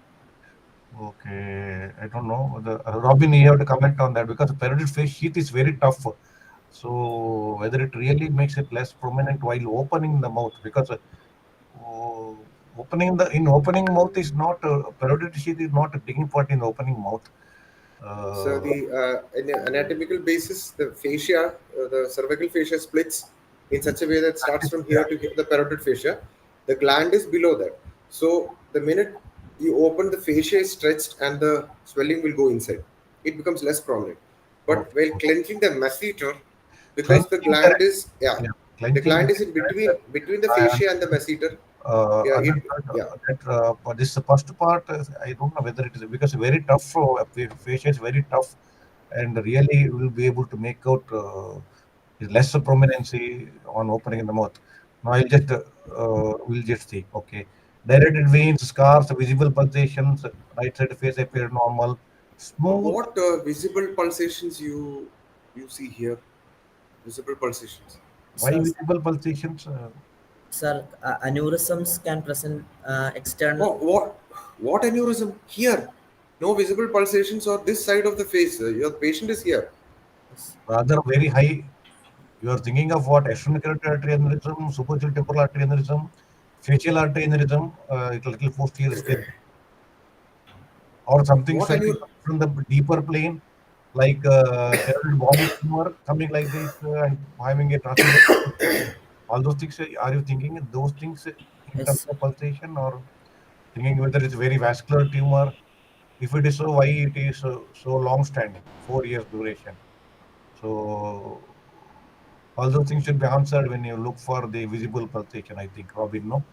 S2: Okay, I don't know. Robin, you have to comment on that because the parotid face sheath is very tough. So whether it really makes it less prominent while opening the mouth, because opening mouth is not parotid sheath is not a taking part in opening mouth.
S4: So
S2: Uh,
S4: the in an anatomical basis, the fascia, the cervical fascia splits in such a way that starts from
S2: yeah,
S4: here to here, the parotid fascia. The gland is below that. So the minute you open, the fascia is stretched and the swelling will go inside. It becomes less prominent. But while
S2: okay.
S4: clenching the masseter, because the
S2: Clenching
S4: gland
S2: correct.
S4: is
S2: Yeah,
S4: the
S2: clenching
S4: gland
S2: is
S4: is in
S2: correct.
S4: between the
S2: I
S4: fascia and the masseter. Yeah, it
S2: understood
S4: yeah.
S2: that but this first part, I don't know whether it is because very tough. Fascia is very tough, and really will be able to make out less prominency on opening in the mouth. Now I'll just we'll just see. Okay, dilated veins, scars, visible pulsations, right side face appear normal, smooth.
S4: What visible pulsations you see here? Visible pulsations.
S2: Why
S3: So,
S2: visible pulsations?
S3: sir, aneurysms can present external.
S4: Oh, what aneurysm? Here. No visible pulsations on this side of the face. Your patient is here.
S2: Rather very high. You are thinking of what? External carotid artery aneurysm, superficial temporal artery aneurysm, facial artery aneurysm, little posterior skin, or something
S4: What
S2: swelling
S4: aneur?
S2: from the deeper plane, like carotid body tumor coming like this and having a transient. All those things, are you thinking those things in terms
S3: Yes,
S2: of pulsation, or thinking whether it's very vascular tumor? If it is so, why it is so long standing, 4 years duration? So all those things should be answered when you look for the visible pulsation, I think, Robin, no?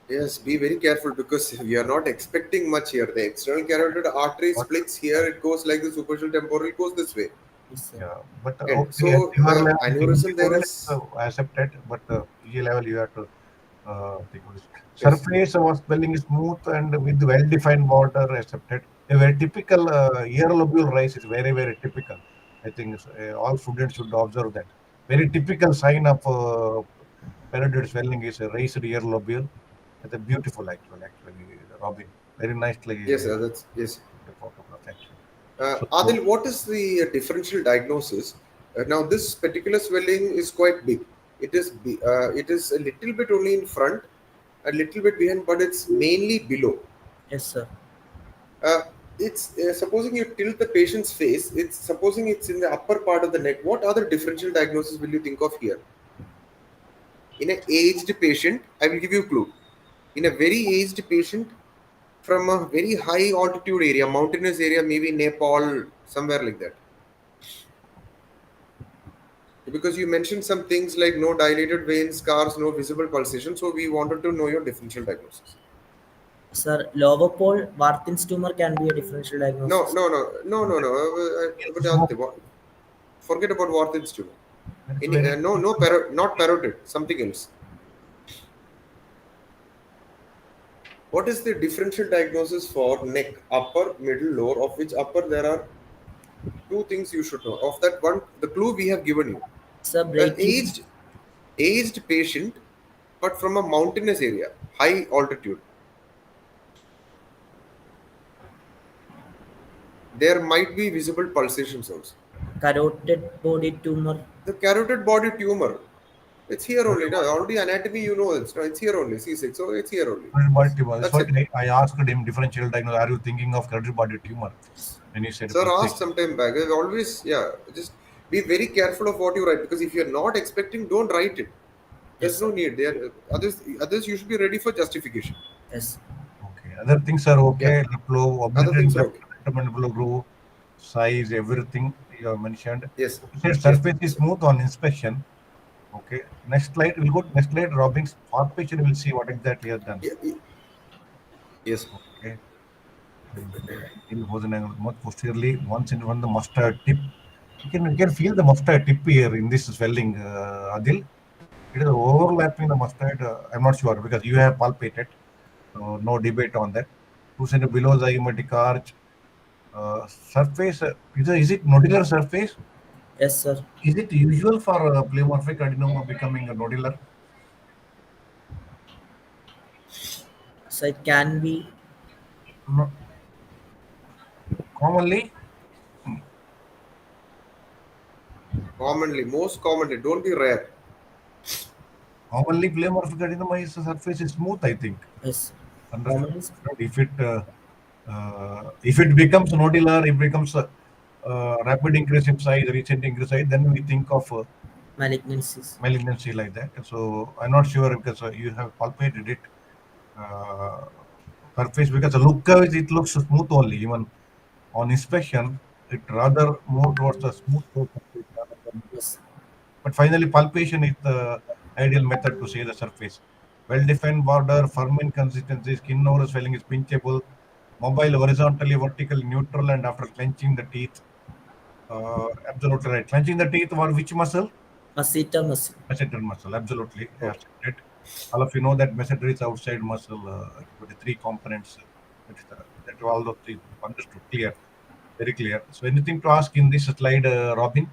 S4: Yes, be very careful because we are not expecting much here. The external carotid artery
S2: But
S4: splits here. It goes like the superficial temporal. It goes this way.
S3: yes, sir.
S2: yeah, but
S4: And
S2: okay, at
S4: so
S2: your
S4: the
S2: level, PG
S4: aneurysm there
S2: level
S4: is
S2: accepted, but PG level you have to think of this.
S4: yes.
S2: Surface was spelling is smooth and with well-defined border accepted. A very typical ear lobule rise is very, very typical. I think all students should observe that. Very typical sign of parotid swelling is a raised ear lobule. It's a beautiful, actually, Robin. Very
S4: Yes,
S2: nicely
S4: that's yes.
S2: the photograph, actually. So,
S4: Adil, what is the differential diagnosis? Now, this particular swelling is quite big. It is a little bit only in front, a little bit behind, but it's mainly below.
S3: Yes, sir.
S4: Uh, it's supposing you tilt the patient's face. It's supposing it's in the upper part of the neck. What other differential diagnosis will you think of here? In an aged patient, I will give you a clue. In a very aged patient from a very high altitude area, mountainous area, maybe Nepal, somewhere like that. Because you mentioned some things like no dilated veins, scars, no visible pulsation. So we wanted to know your differential diagnosis.
S3: Sir, lower pole Warthin's tumor can be a differential
S4: No,
S3: diagnosis.
S4: no, no, no, no, no. But
S2: So
S4: forget about Warthin's tumor.
S2: that's
S4: Any,
S2: very
S4: not parotid, something else. What is the differential diagnosis for neck, upper, middle, lower? Of which upper there are two things you should know. Of that one, the clue we have given you.
S3: Sir,
S4: An
S3: breaking.
S4: aged patient, but from a mountainous area, high altitude. There might be visible pulsations also.
S3: Carotid body tumor.
S4: The carotid body tumor, it's here only. No, already anatomy you know it's. No, it's here only. C6, so it's here only.
S2: body tumor. That's
S4: That's
S2: what
S4: it.
S2: I asked him differential diagnosis. Are you thinking of carotid body tumor? And he said
S4: Sir asked
S2: pulsation.
S4: some time back. Always, yeah. Just be very careful of what you write because if you're not expecting, don't write it.
S3: Yes,
S4: There's
S3: sir.
S4: no need. There others you should be ready for justification.
S3: Yes.
S2: Okay. Other things are
S4: Yeah.
S2: okay. Left lobe,
S4: Other
S2: obliterated
S4: things are
S2: left
S4: okay.
S2: mandibular groove, size, everything you have mentioned.
S4: Yes.
S2: You said
S4: Yes.
S2: surface is smooth on inspection. Okay. Next slide. We'll go to next slide. Robbing's palpation. We'll see what exactly he has done.
S4: Yes.
S2: Okay. It was an angle much posteriorly. Once in one the mustard tip. You can feel the mustard tip here in this swelling, Adil. It is overlapping the mustard. I'm not sure because you have palpated. So no debate on that. 2 cm below zygomatic arch. Surface. Is it nodular surface?
S3: Yes, sir.
S2: Is it usual for pleomorphic adenoma becoming a nodular?
S3: So it can be.
S2: No. Commonly,
S4: Commonly, most commonly, don't be rare.
S2: commonly pleomorphic adenoma is surface is smooth. I think.
S3: Yes.
S2: Understood.
S3: Commonly
S2: If it becomes nodular, if it becomes rapid increase in size, recent increase in size, then we think of
S3: malignancies.
S2: malignancy like that. So I'm not sure because you have palpated it uh, surface because the look wise it looks smooth only. Even on inspection, it rather more towards the smooth surface rather than.
S3: Yes.
S2: But finally, palpation is the ideal method to see the surface. Well-defined border, firm in consistency, skin over swelling is pinchable, mobile horizontally, vertically neutral, and after clenching the teeth, absolutely right. Clenching the teeth or which muscle?
S3: Masseter muscle.
S2: Masseter muscle, absolutely.
S4: Okay.
S2: Right. All of you know that masseter is outside muscle with the three components. That all the three understood, clear, very clear. So anything to ask in this slide, Robin?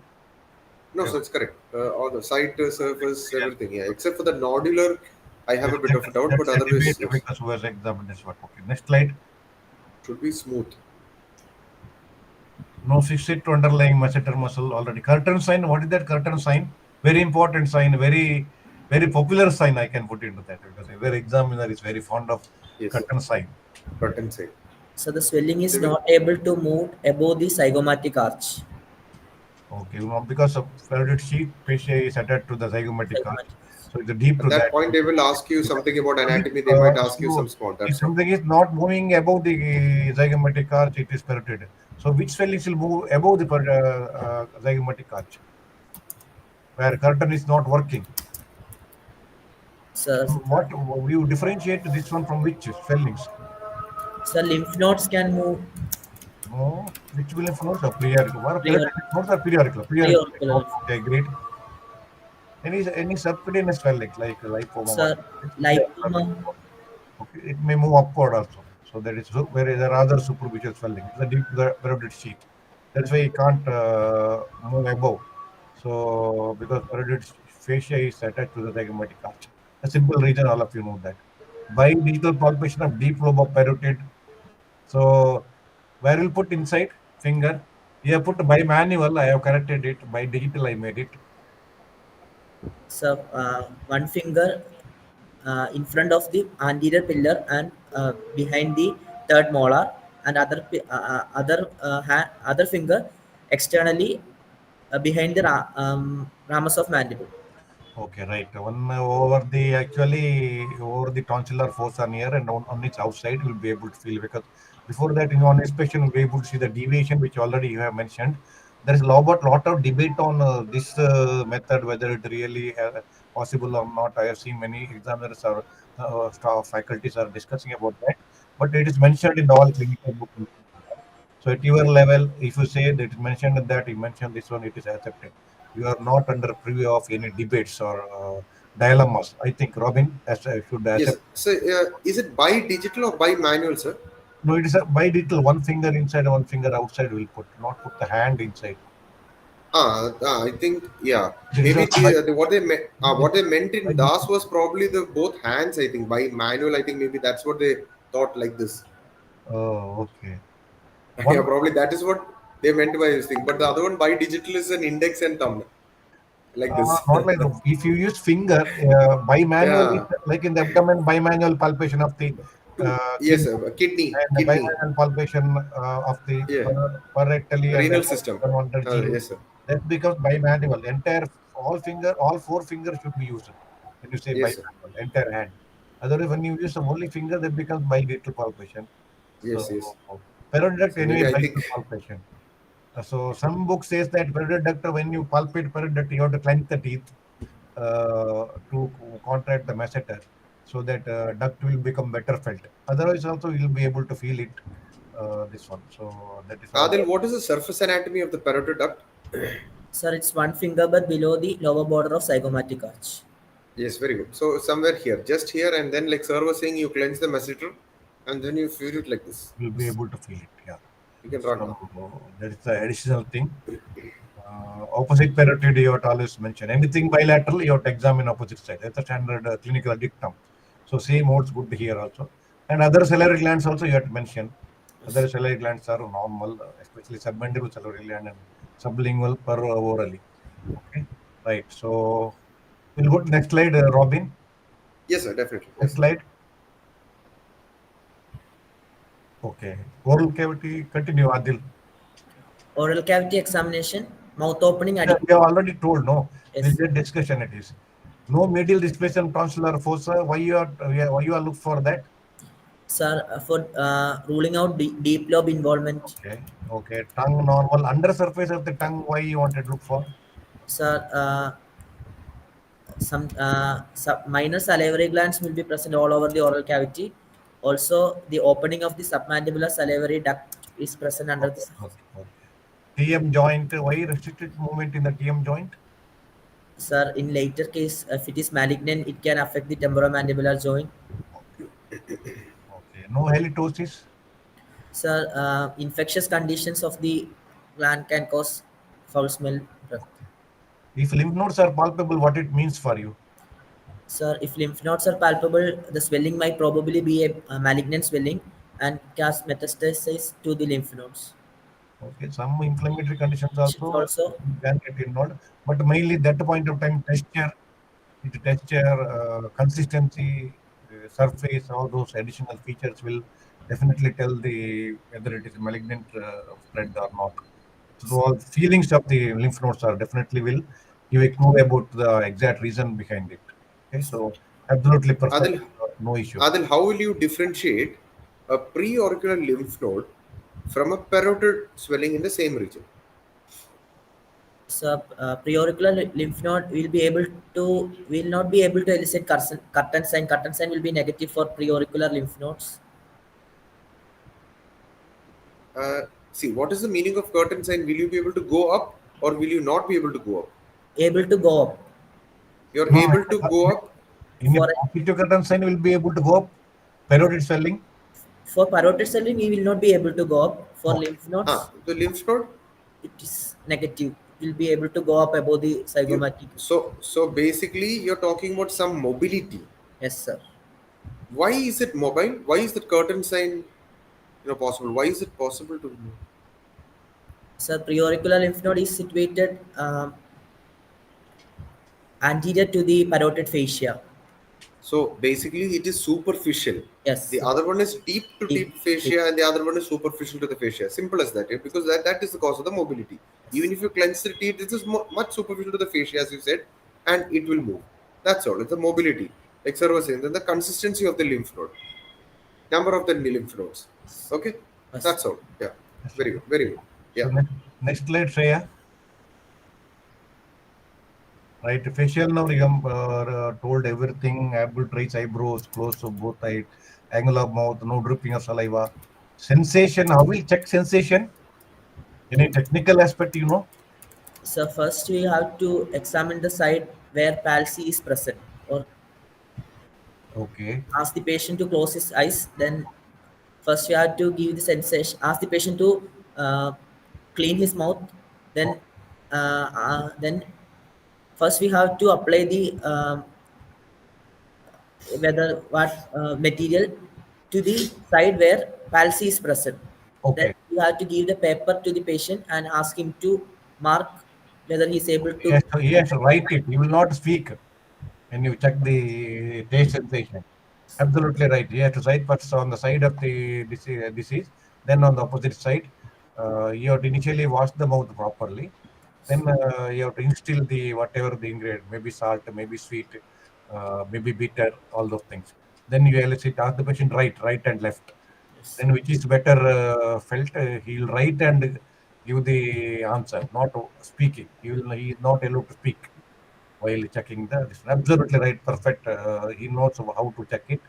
S4: No,
S2: Yeah.
S4: so it's correct. All the site surface,
S2: Clear.
S4: everything. Yeah, except for the nodular, I have
S2: Yeah,
S4: a bit of a doubt, but
S2: that's a debate
S4: otherwise, yes,
S2: because who has examined this one. Okay, next slide.
S4: should be smooth.
S2: No fixate to underlying masseter muscle already. Curtain sign. What is that curtain sign? Very important sign. Very popular sign. I can put into that because every examiner is very fond of
S4: Yes,
S2: curtain sign.
S4: curtain side.
S3: So the swelling is
S4: They will,
S3: not able to move above the zygomatic arch.
S2: Okay, because of parotid sheath fascia is attached to the zygomatic arch,
S3: Zygomatic.
S2: so it's deep
S4: at
S2: to
S4: that
S2: that.
S4: point, they will ask you something about
S2: If,
S4: anatomy. They might ask you some
S2: so
S4: small.
S2: if
S4: That's all.
S2: something is not moving above the zygomatic arch, it is parotid. So which swellings will move above the zygomatic arch, where curtain is not working?
S3: So,
S2: What you differentiate this one from which swellings?
S3: so lymph nodes can move
S2: No, which will nodes are periodical. What are
S3: pre-
S2: periodical nodes are periodical? Periodical.
S3: preauricular lymph.
S2: Okay, great. Any subcutaneous swelling like lipoma,
S3: So lipoma.
S2: okay, it may move upward also. So that is where there are other superficial swelling. It's a deep parotid sheath. That's why you can't move above. So because parotid fascia is attached to the zygomatic arch. A simple reason all of you know that. By digital palpation of deep lobe of parotid. So where will put inside finger? You have put by manual. I have corrected it. By digital I made it.
S3: So one finger in front of the anterior pillar and behind the third molar, and other finger externally behind the ramus of mandible.
S2: Okay, right. One over the actually over the tonsillar fossa near and on its outside, will be able to feel, because before that, on inspection, we'll be able to see the deviation, which already you have mentioned. There is a lot of debate on this method, whether it really possible or not. I have seen many examiners or staff faculties are discussing about that, but it is mentioned in all clinical book. So at your level, if you say that it mentioned that you mentioned this one, it is accepted. You are not under preview of any debates or dilemmas. I think Robin should
S4: Yes.
S2: accept.
S4: So, is it by digital or by manual, sir?
S2: No, it is a by little one finger inside, one finger outside. Will put, not put the hand inside.
S4: I think, yeah.
S2: It is
S4: Maybe
S2: a by,
S4: what they meant
S2: by
S4: in DAS was probably the both hands. I think by manual. I think maybe that's what they thought like this.
S2: oh, okay.
S4: Yeah,
S2: One
S4: probably that is what they meant by this thing. But the other one by digital is an index and thumb, like this.
S2: Not like that. If you use finger, bimanual is
S4: Yeah.
S2: like in the abdomen, bimanual palpation of the
S4: Yes,
S2: kidney,
S4: sir. Kidney,
S2: and the
S4: kidney.
S2: bimanual palpation of the
S4: Yeah.
S2: parentally and
S4: Renal system.
S2: 100 G.
S4: Yes, sir.
S2: That becomes bimanual. Entire all four fingers should be used when you say
S4: Yes, sir.
S2: bimanual, entire hand. Otherwise, when you use the only finger, that becomes bilateral palpation. So
S4: Yes, yes.
S2: periodic
S4: So
S2: anyway
S4: maybe I think.
S2: bilateral palpation. So some book says that periodic, when you palpate periodic, you have to clench the teeth to contract the masseter, so that duct will become better felt. Otherwise, also you'll be able to feel it. This one. So that is
S4: Adil,
S2: also.
S4: what is the surface anatomy of the parotid duct?
S3: Sir, it's one finger but below the lower border of zygomatic arch.
S4: Yes, very good. So somewhere here, just here, and then like sir was saying, you cleanse the masseter, and then you feel it like this.
S2: You'll be
S4: Yes.
S2: able to feel it. Yeah.
S4: You can run now.
S2: So that is the additional thing. Opposite parotid, you have to always mention anything bilateral. You have to examine opposite side. That's a standard clinical dictum. So same holds good here also. And other salivary glands also you have to mention. Other salivary glands are normal, especially submandibular salivary gland and sublingual per orally. Okay, right. So we'll go to next slide, Robin.
S4: Yes, sir, definitely.
S2: Next
S4: Yes.
S2: slide. Okay. Oral cavity. Continue, Adil.
S3: Oral cavity examination, mouth opening,
S2: Yeah,
S3: adequate.
S2: we have already told. No, we'll
S3: Yes,
S2: get discussion. It is no medial displacement tonsillar fossa. Why you are look for that?
S3: sir, for ruling out deep lobe involvement.
S2: Okay. Okay. Tongue normal. Under surface of the tongue. Why you wanted to look for?
S3: Sir, some minor salivary glands will be present all over the oral cavity. Also, the opening of the submandibular salivary duct is present under the
S2: Okay.
S3: surface.
S2: Okay. Okay. TM joint. Why restricted movement in the TM joint?
S3: Sir, in later case, if it is malignant, it can affect the temporomandibular joint.
S2: Okay. Okay. No halitosis.
S3: Sir, infectious conditions of the gland can cause foul smell breath.
S2: Okay. If lymph nodes are palpable, what it means for you?
S3: Sir, if lymph nodes are palpable, the swelling might probably be a malignant swelling and cast metastasis to the lymph nodes.
S2: Okay, some inflammatory conditions
S3: Should
S2: also
S3: also,
S2: can get involved, but mainly that point of time, texture, consistency, surface, all those additional features will definitely tell the whether it is malignant spread or not. So all feelings of the lymph nodes are definitely will give a clue about the exact reason behind it. Okay, so absolutely perfect,
S4: Adil,
S2: no issue.
S4: Adil, how will you differentiate a preauricular lymph node from a parotid swelling in the same region?
S3: sir, preauricular lymph node will not be able to elicit curtain sign. Curtain sign will be negative for preauricular lymph nodes.
S4: Uh, See, what is the meaning of curtain sign? Will you be able to go up or will you not be able to go up?
S3: Able to go up
S4: You're
S2: No,
S4: able to go up.
S2: in a
S3: for
S2: positive curtain sign will be able to go up. Parotid swelling.
S3: for parotid swelling, we will not be able to go up. For
S2: Okay.
S3: lymph nodes,
S4: The lymph node.
S3: it is negative. It will be able to go up above the
S4: You
S3: zygomatic.
S4: so basically you're talking about some mobility.
S3: Yes, sir.
S4: Why is it mobile? Why is the curtain sign possible? Why is it possible to move?
S3: So preauricular lymph node is situated anterior to the parotid fascia.
S4: So basically, it is superficial. The
S3: Yes.
S4: other one is deep to
S3: Deep,
S4: deep
S3: deep.
S4: fascia, and the other one is superficial to the fascia. Simple as that. Because that is the cause of the mobility. Even
S3: Yes.
S4: if you clench the teeth, this is much superficial to the fascia, as you said, and it will move. That's all. It's the mobility. Like sir was saying, then the consistency of the lymph node, number of the lymph nodes. Okay,
S3: Yes.
S4: that's all. Yeah,
S2: Yes,
S4: very
S2: sir.
S4: good, very good.
S2: So
S4: Yeah.
S2: next slide, Shreya. Right, facial nerve, told everything, able to raise eyebrows, close of both eyes, angle of mouth, no dripping of saliva. Sensation, how will check sensation? Any technical aspect, you know?
S3: So first we have to examine the side where palsy is present, or
S2: Okay,
S3: ask the patient to close his eyes. Then first we have to give the sensation. Ask the patient to clean his mouth. Then
S2: okay,
S3: then first we have to apply the whether what material to the side where palsy is present. Then
S2: okay.
S3: you have to give the paper to the patient and ask him to mark whether he is able to.
S2: He has to write it. He will not speak when you check the taste sensation. Absolutely right. He has to write first on the side of the disease, then on the opposite side. You have to initially wash the mouth properly. Then you have to instill the whatever the ingredient, maybe salt, maybe sweet, maybe bitter, all those things. Then you elicit, ask the patient right and left.
S3: Yes.
S2: Then which is better felt, he'll write and give the answer, not speaking. He is not allowed to speak while checking the this. Absolutely right, perfect. He knows how to check it.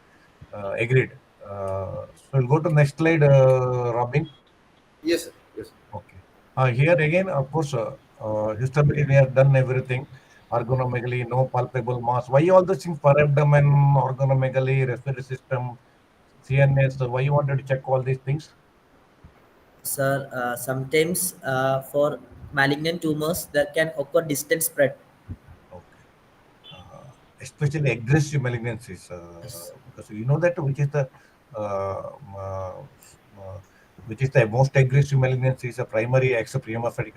S2: Agreed. So we'll go to next slide, Robin.
S4: Yes, sir. Yes.
S2: Okay. Here again, of course, historically we have done everything. Organomegaly, no palpable mass. Why all the things for abdomen, organomegaly, respiratory system, CNS? Why you wanted to check all these things?
S3: Sir, sometimes for malignant tumors there can occur distant spread.
S2: Okay. Especially aggressive malignancies,
S3: Yes.
S2: because you know that uh, uh, uh, which is the most aggressive malignancy is a primary pleomorphic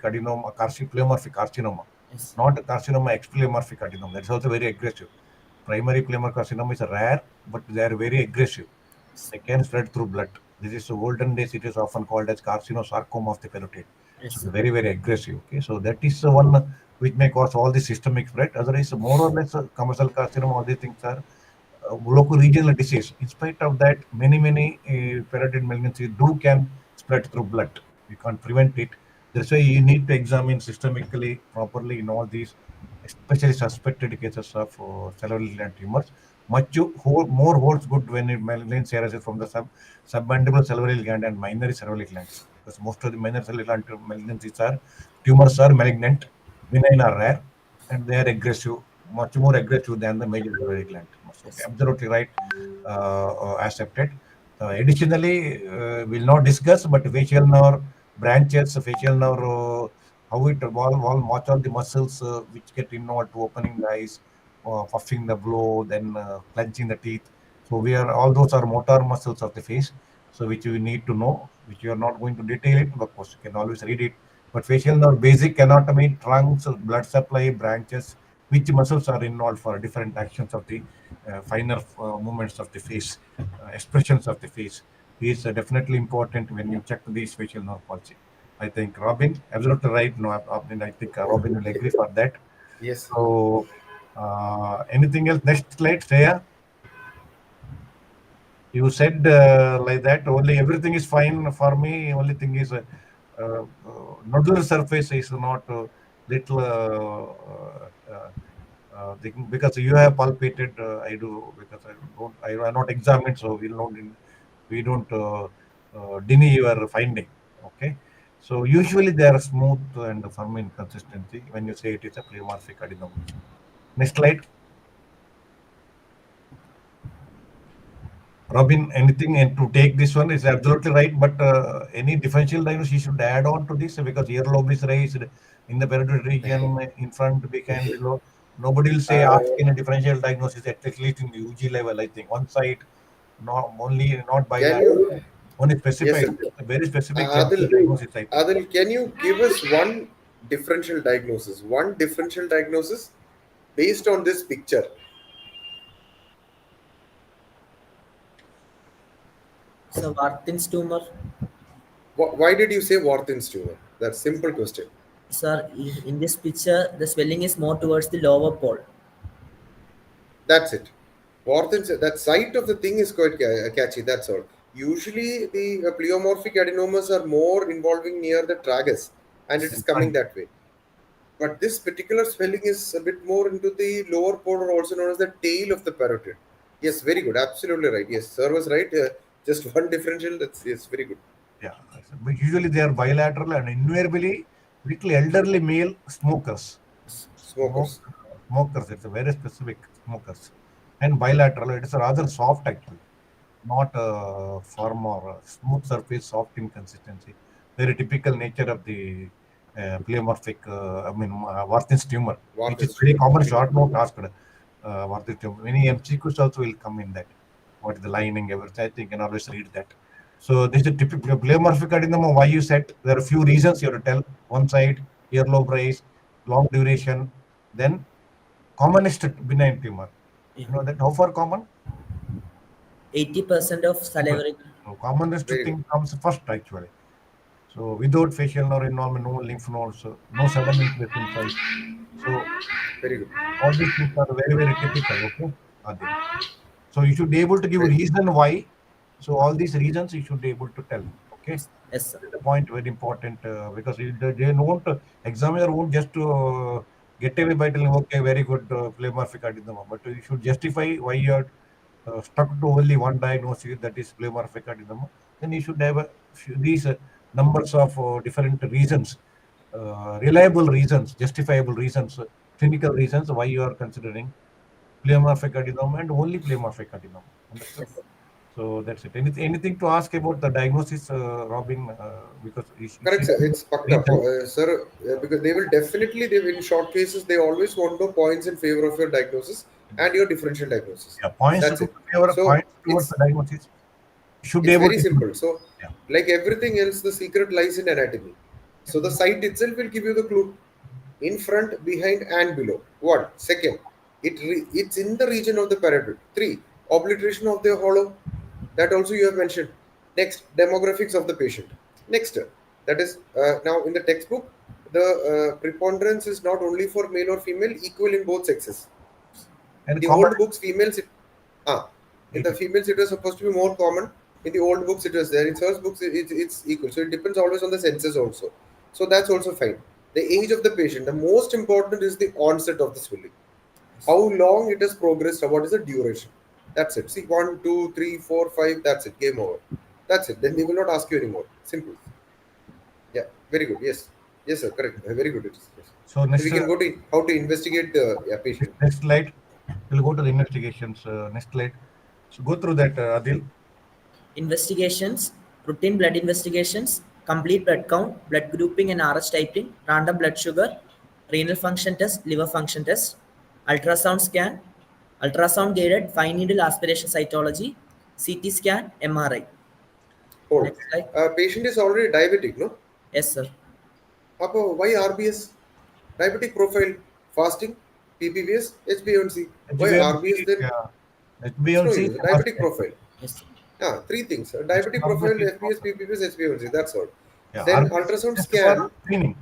S2: adenoma, pleomorphic carcinoma,
S3: Yes.
S2: not a carcinoma pleomorphic adenoma. That's also very aggressive. Primary pleomorphic carcinoma is rare, but they are very aggressive.
S3: Yes.
S2: They can spread through blood. This is olden days. It is often called as carcinosarcoma of the parotid. So
S3: Yes.
S2: it's very, very aggressive. Okay, so that is one which may cause all the systemic spread. Otherwise, more or less, commercial carcinoma, all these things are local regional disease. In spite of that, many parotid malignancies do can spread through blood. You can't prevent it. That's why you need to examine systemically properly in all these, especially suspected cases of salivary gland tumors. More holds good when it malignancy arises from the submandibular salivary gland and minor salivary glands, because most of the minor salivary gland malignancies are tumors are malignant, benign are rare, and they are aggressive, much more aggressive than the major salivary gland tumors. Okay,
S3: Yes.
S2: absolutely right, accepted. Additionally, we'll not discuss, but facial nerve branches, facial nerve, how it watch all the muscles which get involved to opening the eyes, puffing the blow, then clenching the teeth. So we are all those are motor muscles of the face. So which we need to know, which you are not going to detail it, but of course you can always read it. But facial nerve, basic anatomy, trunks, blood supply, branches, which muscles are involved for different actions of the finer movements of the face, expressions of the face is definitely important when you check these facial nerve palsy. I think Robin, absolutely right. No, I think Robin will agree for that.
S4: Yes.
S2: So, anything else? Next slide, Shreya. You said like that. Only everything is fine for me. Only thing is, nodular surface is not little. Because you have palpated, I do because I don't. I not examined, so we don't deny your finding. Okay. So usually they are smooth and firm in consistency when you say it is a pleomorphic adenoma. Next slide. Robin, anything and to take this one is absolutely right, but any differential diagnosis you should add on to this because earlobe is raised in the parotid region, in front, behind, below. Nobody will say ask
S4: Uh,
S2: in a differential diagnosis at least in the UG level. I think one side, not only not
S4: can
S2: bilateral,
S4: you?
S2: only
S4: Yes,
S2: specific,
S4: sir.
S2: very specific
S4: Adil,
S2: clinical diagnosis. I think.
S4: Adil, can you give us one differential diagnosis? One differential diagnosis based on this picture.
S3: So Warthin's tumor,
S4: Why did you say Warthin's tumor? That's simple question.
S3: sir, in this picture, the swelling is more towards the lower pole.
S4: That's it. Warthin's, that site of the thing is quite catchy. That's all. Usually, the pleomorphic adenomas are more involving near the tragus, and it is coming that way. But this particular swelling is a bit more into the lower pole, or also known as the tail of the parotid. Yes, very good. Absolutely right. Yes, sir was right. Just one differential. That's yes, very good.
S2: Yeah, but usually they are bilateral and invariably little elderly male smokers. Smoke,
S4: Smokers.
S2: smokers, it's a very specific smokers. And bilateral, it is rather soft actually, not firm or smooth surface, soft in consistency. Very typical nature of the pleomorphic, Warthin's tumor, which is
S4: Warthin's
S2: very
S4: tumor.
S2: common
S4: Very good.
S2: short note asked. Warthin's tumor. Many MCQs also will come in that. What is the lining, everything? I think you can always read that. So this is a typical pleomorphic adenoma. Why you said there are a few reasons you have to tell. One side, earlobe rise, long duration, then commonest benign tumor.
S3: Yeah.
S2: You know that how far common?
S3: 80% of salivary.
S2: So commonest
S4: Very good.
S2: thing comes first actually. So without facial nerve involvement, no lymph nodes, no sudden increase in size. So
S4: Very good.
S2: all these things are very, very typical. Okay, Adil. So you should be able to give
S4: Very
S2: reason why. So all these reasons you should be able to tell. Okay.
S3: Yes, sir.
S2: The point very important because they won't examiner won't just get away by telling okay very good pleomorphic adenoma, but you should justify why you are stuck to only one diagnosis that is pleomorphic adenoma. Then you should have these numbers of different reasons, reliable reasons, justifiable reasons, clinical reasons why you are considering pleomorphic adenoma and only pleomorphic adenoma. Understood?
S3: Yes, sir.
S2: So that's it. Anything to ask about the diagnosis, Robin? Because
S4: correct,
S2: it's
S4: sir. It's packed up,
S2: recent.
S4: sir. Because they will definitely, they will, in short cases, they always want no points in favor of your diagnosis and your differential diagnosis.
S2: Yeah, points to
S4: That's
S2: the
S4: it.
S2: favor,
S4: So
S2: points towards
S4: it's
S2: the diagnosis. You should be
S4: it's
S2: able
S4: very
S2: to do.
S4: simple. So,
S2: Yeah.
S4: like everything else, the secret lies in anatomy. So the site itself will give you the clue: in front, behind, and below. One. Second, it's in the region of the parotid. Three, obliteration of the hollow. That also you have mentioned. Next, demographics of the patient. Next, that is now in the textbook, the preponderance is not only for male or female, equal in both sexes. In
S2: And
S4: the
S2: common.
S4: old books, females, ah, in the females it was supposed to be more common. In the old books, it was there. In first books, it's equal. So it depends always on the senses also. So that's also fine. The age of the patient. The most important is the onset of the swelling. How long it has progressed, what is the duration? That's it. See, one, two, three, four, five, that's it. Game over. That's it. Then they will not ask you anymore. Simple. Yeah, very good. Yes. Yes, sir. Correct. Very good. It is. Yes.
S2: So
S4: So we can go to how to investigate the patient.
S2: next slide. We'll go to the investigations. Next slide. So go through that, Adil.
S3: Investigations, routine blood investigations, complete blood count, blood grouping and RH typing, random blood sugar, renal function test, liver function test, ultrasound scan, ultrasound guided fine needle aspiration cytology, CT scan, MRI.
S4: Hold.
S3: Next slide.
S4: Patient is already diabetic, no?
S3: Yes, sir.
S4: Why RBS? Diabetic profile, fasting, PPVS, HbA1c. Why RBS
S2: HbA1c,
S4: then?
S2: yeah.
S4: No,
S2: HbA1c,
S4: diabetic profile.
S3: Yes, sir.
S4: Yeah, three things.
S2: it's
S4: Diabetic
S2: not the
S4: profile,
S2: same
S4: FBS,
S2: problem.
S4: PPS, HbA1c. That's all.
S2: Yeah,
S4: Then
S2: RBC is
S4: ultrasound
S2: just for
S4: scan,
S2: screening.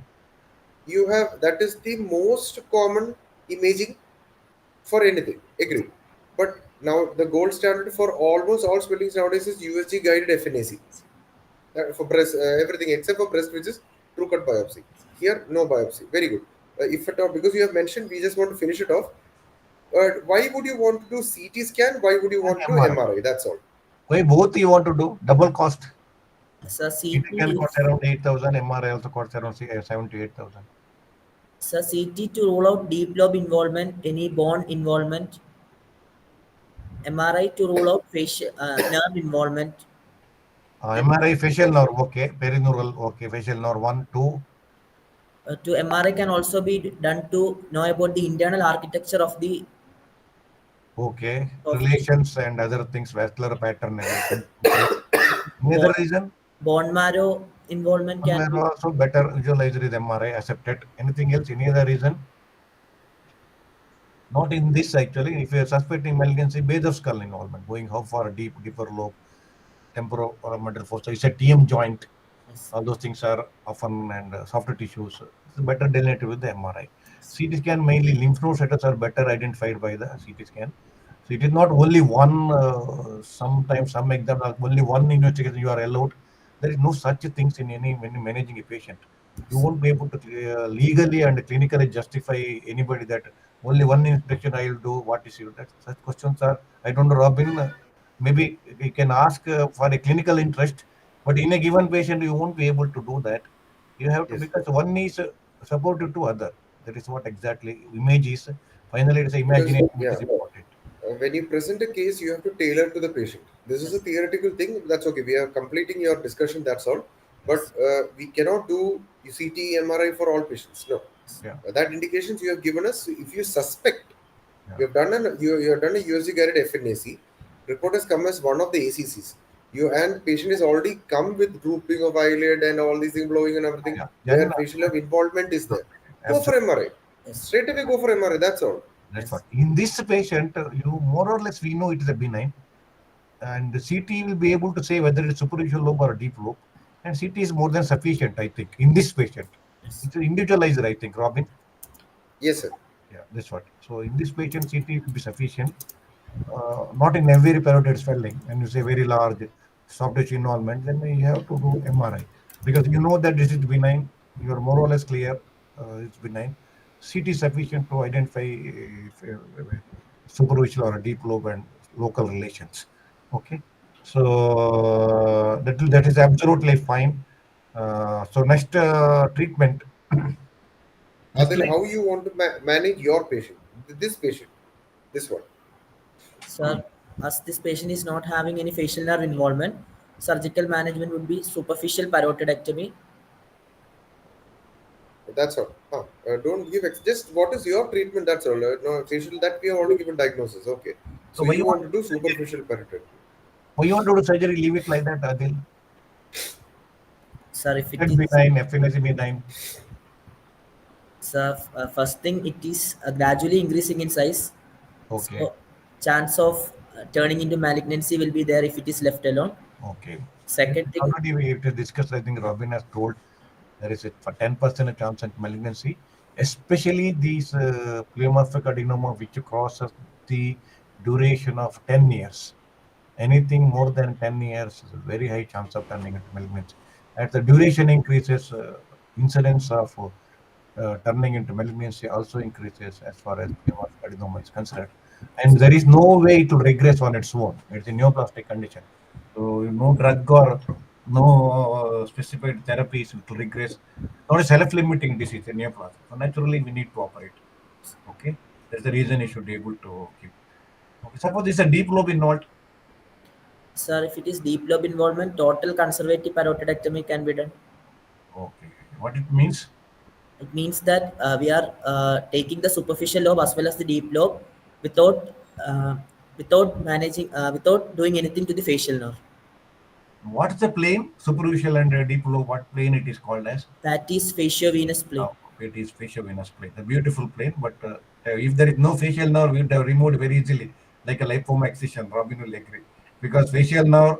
S4: you have that is the most common imaging for anything. Agreed. But now the gold standard for almost all swellings nowadays is USG guided FNAC. For breast, everything except for breast, which is true cut biopsy. Here, no biopsy. Very good. If at all, because you have mentioned, we just want to finish it off. Why would you want to do CT scan? Why would you
S2: And
S4: want to do
S2: MRI.
S4: MRI? That's all.
S2: Why both you want to do? Double cost.
S3: Sir,
S2: CT
S3: CT
S2: can cost
S3: is
S2: around 8,000, MRI also costs around 7 to 8,000.
S3: sir, CT to rule out deep lobe involvement, any bone involvement, MRI to rule out facial nerve involvement.
S2: MRI facial nerve, okay. Perineural, okay. Facial nerve 1, 2.
S3: To MRI can also be done to know about the internal architecture of the
S2: Okay.
S3: soft
S2: Relations and other things, vascular pattern, everything. Okay. Any other
S3: bone,
S2: reason?
S3: bone marrow involvement
S2: One
S3: can
S2: where
S3: be.
S2: also better visualizer is MRI accepted. Anything else? Any other reason? Not in this actually. If you are suspecting malignancy, base of skull involvement, going how far deep, deeper lobe, temporomandibular fossa. It's a TM joint.
S3: Yes.
S2: All those things are often and softer tissues. It's better delineated with the MRI.
S3: Yes.
S2: CT scan mainly lymph node status are better identified by the CT scan. So it is not only one. Sometimes some exam only one investigation you are allowed. There is no such things in any when managing a patient. You won't be able to legally and clinically justify anybody that only one inspection I will do. What is your that such questions are I don't know, Robin. Maybe you can ask for a clinical interest, but in a given patient you won't be able to do that. You have to
S4: Yes.
S2: because one is supportive to other. That is what exactly image is. Finally, it's
S4: Because,
S2: imagination which
S4: yeah,
S2: is important.
S4: when you present a case, you have to tailor to the patient. This is a
S3: Yes.
S4: theoretical thing. That's okay. We are completing your discussion. That's all. But
S3: Yes.
S4: we cannot do CT, MRI for all patients. No.
S2: Yeah,
S4: That indications you have given us. If you suspect,
S2: yeah,
S4: you have done a USG guided FNAC. Report has come as one of the ACCs. You and patient is already come with drooping of eyelid and all these things blowing and everything,
S2: yeah.
S4: where
S2: Then
S4: facial nerve involvement is there. Go for
S2: absolutely.
S4: MRI.
S3: Yes.
S4: Straight away go for MRI. That's all.
S2: That's
S3: Yes.
S2: what. In this patient, you more or less we know it is a benign, and the CT will be able to say whether it's superficial lobe or a deep lobe, and CT is more than sufficient, I think, in this patient.
S3: Yes.
S2: It's individualized, I think, Robin.
S4: Yes, sir.
S2: Yeah, that's what. So in this patient, CT will be sufficient. Not in every parotid swelling. When you say very large soft tissue involvement, then you have to do MRI because you know that this is benign. You are more or less clear it's benign. CT is sufficient to identify superficial or a deep lobe and local relations. Okay, so that is absolutely fine. So next treatment. Just
S4: Then
S2: like
S4: how you want to manage your patient, this patient, this one.
S3: Sir, as this patient is not having any facial nerve involvement, surgical management would be superficial parotidectomy.
S4: That's all. Don't give just what is your treatment. That's all. No facial that we have already given diagnosis. Okay,
S2: so
S4: so
S2: why
S4: you
S2: you want
S4: want to
S2: to
S4: do
S2: do surgery?
S4: superficial paratectomy.
S2: Why you want to do surgery? Leave it like that, Adil.
S3: Sir, if it
S2: Let
S3: is,
S2: benign, FNAC benign.
S3: sir, first thing, it is gradually increasing in size.
S2: Okay,
S3: So, chance of turning into malignancy will be there if it is left alone.
S2: okay.
S3: Second thing,
S2: Already we have discussed. I think Robin has told there is a for 10% chance of malignancy, especially these pleomorphic adenoma which crosses the duration of 10 years. Anything more than 10 years is a very high chance of turning into malignancy. As the duration increases, incidence of turning into malignancy also increases as far as pleomorphic adenoma is concerned. And there is no way it will regress on its own. It's a neoplastic condition. So no drug or no specified therapies will regress. Not a self-limiting disease, a neoplasm. So naturally we need to operate. Okay. That's the reason you should be able to keep. Okay. Suppose it's a deep lobe involved.
S3: sir, if it is deep lobe involvement, total conservative parotidectomy can be done.
S2: Okay. What it means?
S3: It means that we are taking the superficial lobe as well as the deep lobe without without doing anything to the facial nerve.
S2: What's the plane? Superficial and deep lobe. What plane it is called as?
S3: That is fasciovenous plane.
S2: Oh, it is facial venous plane, the beautiful plane. But if there is no facial nerve, we would have removed very easily, like a lipoma excision. Robin will agree, because facial nerve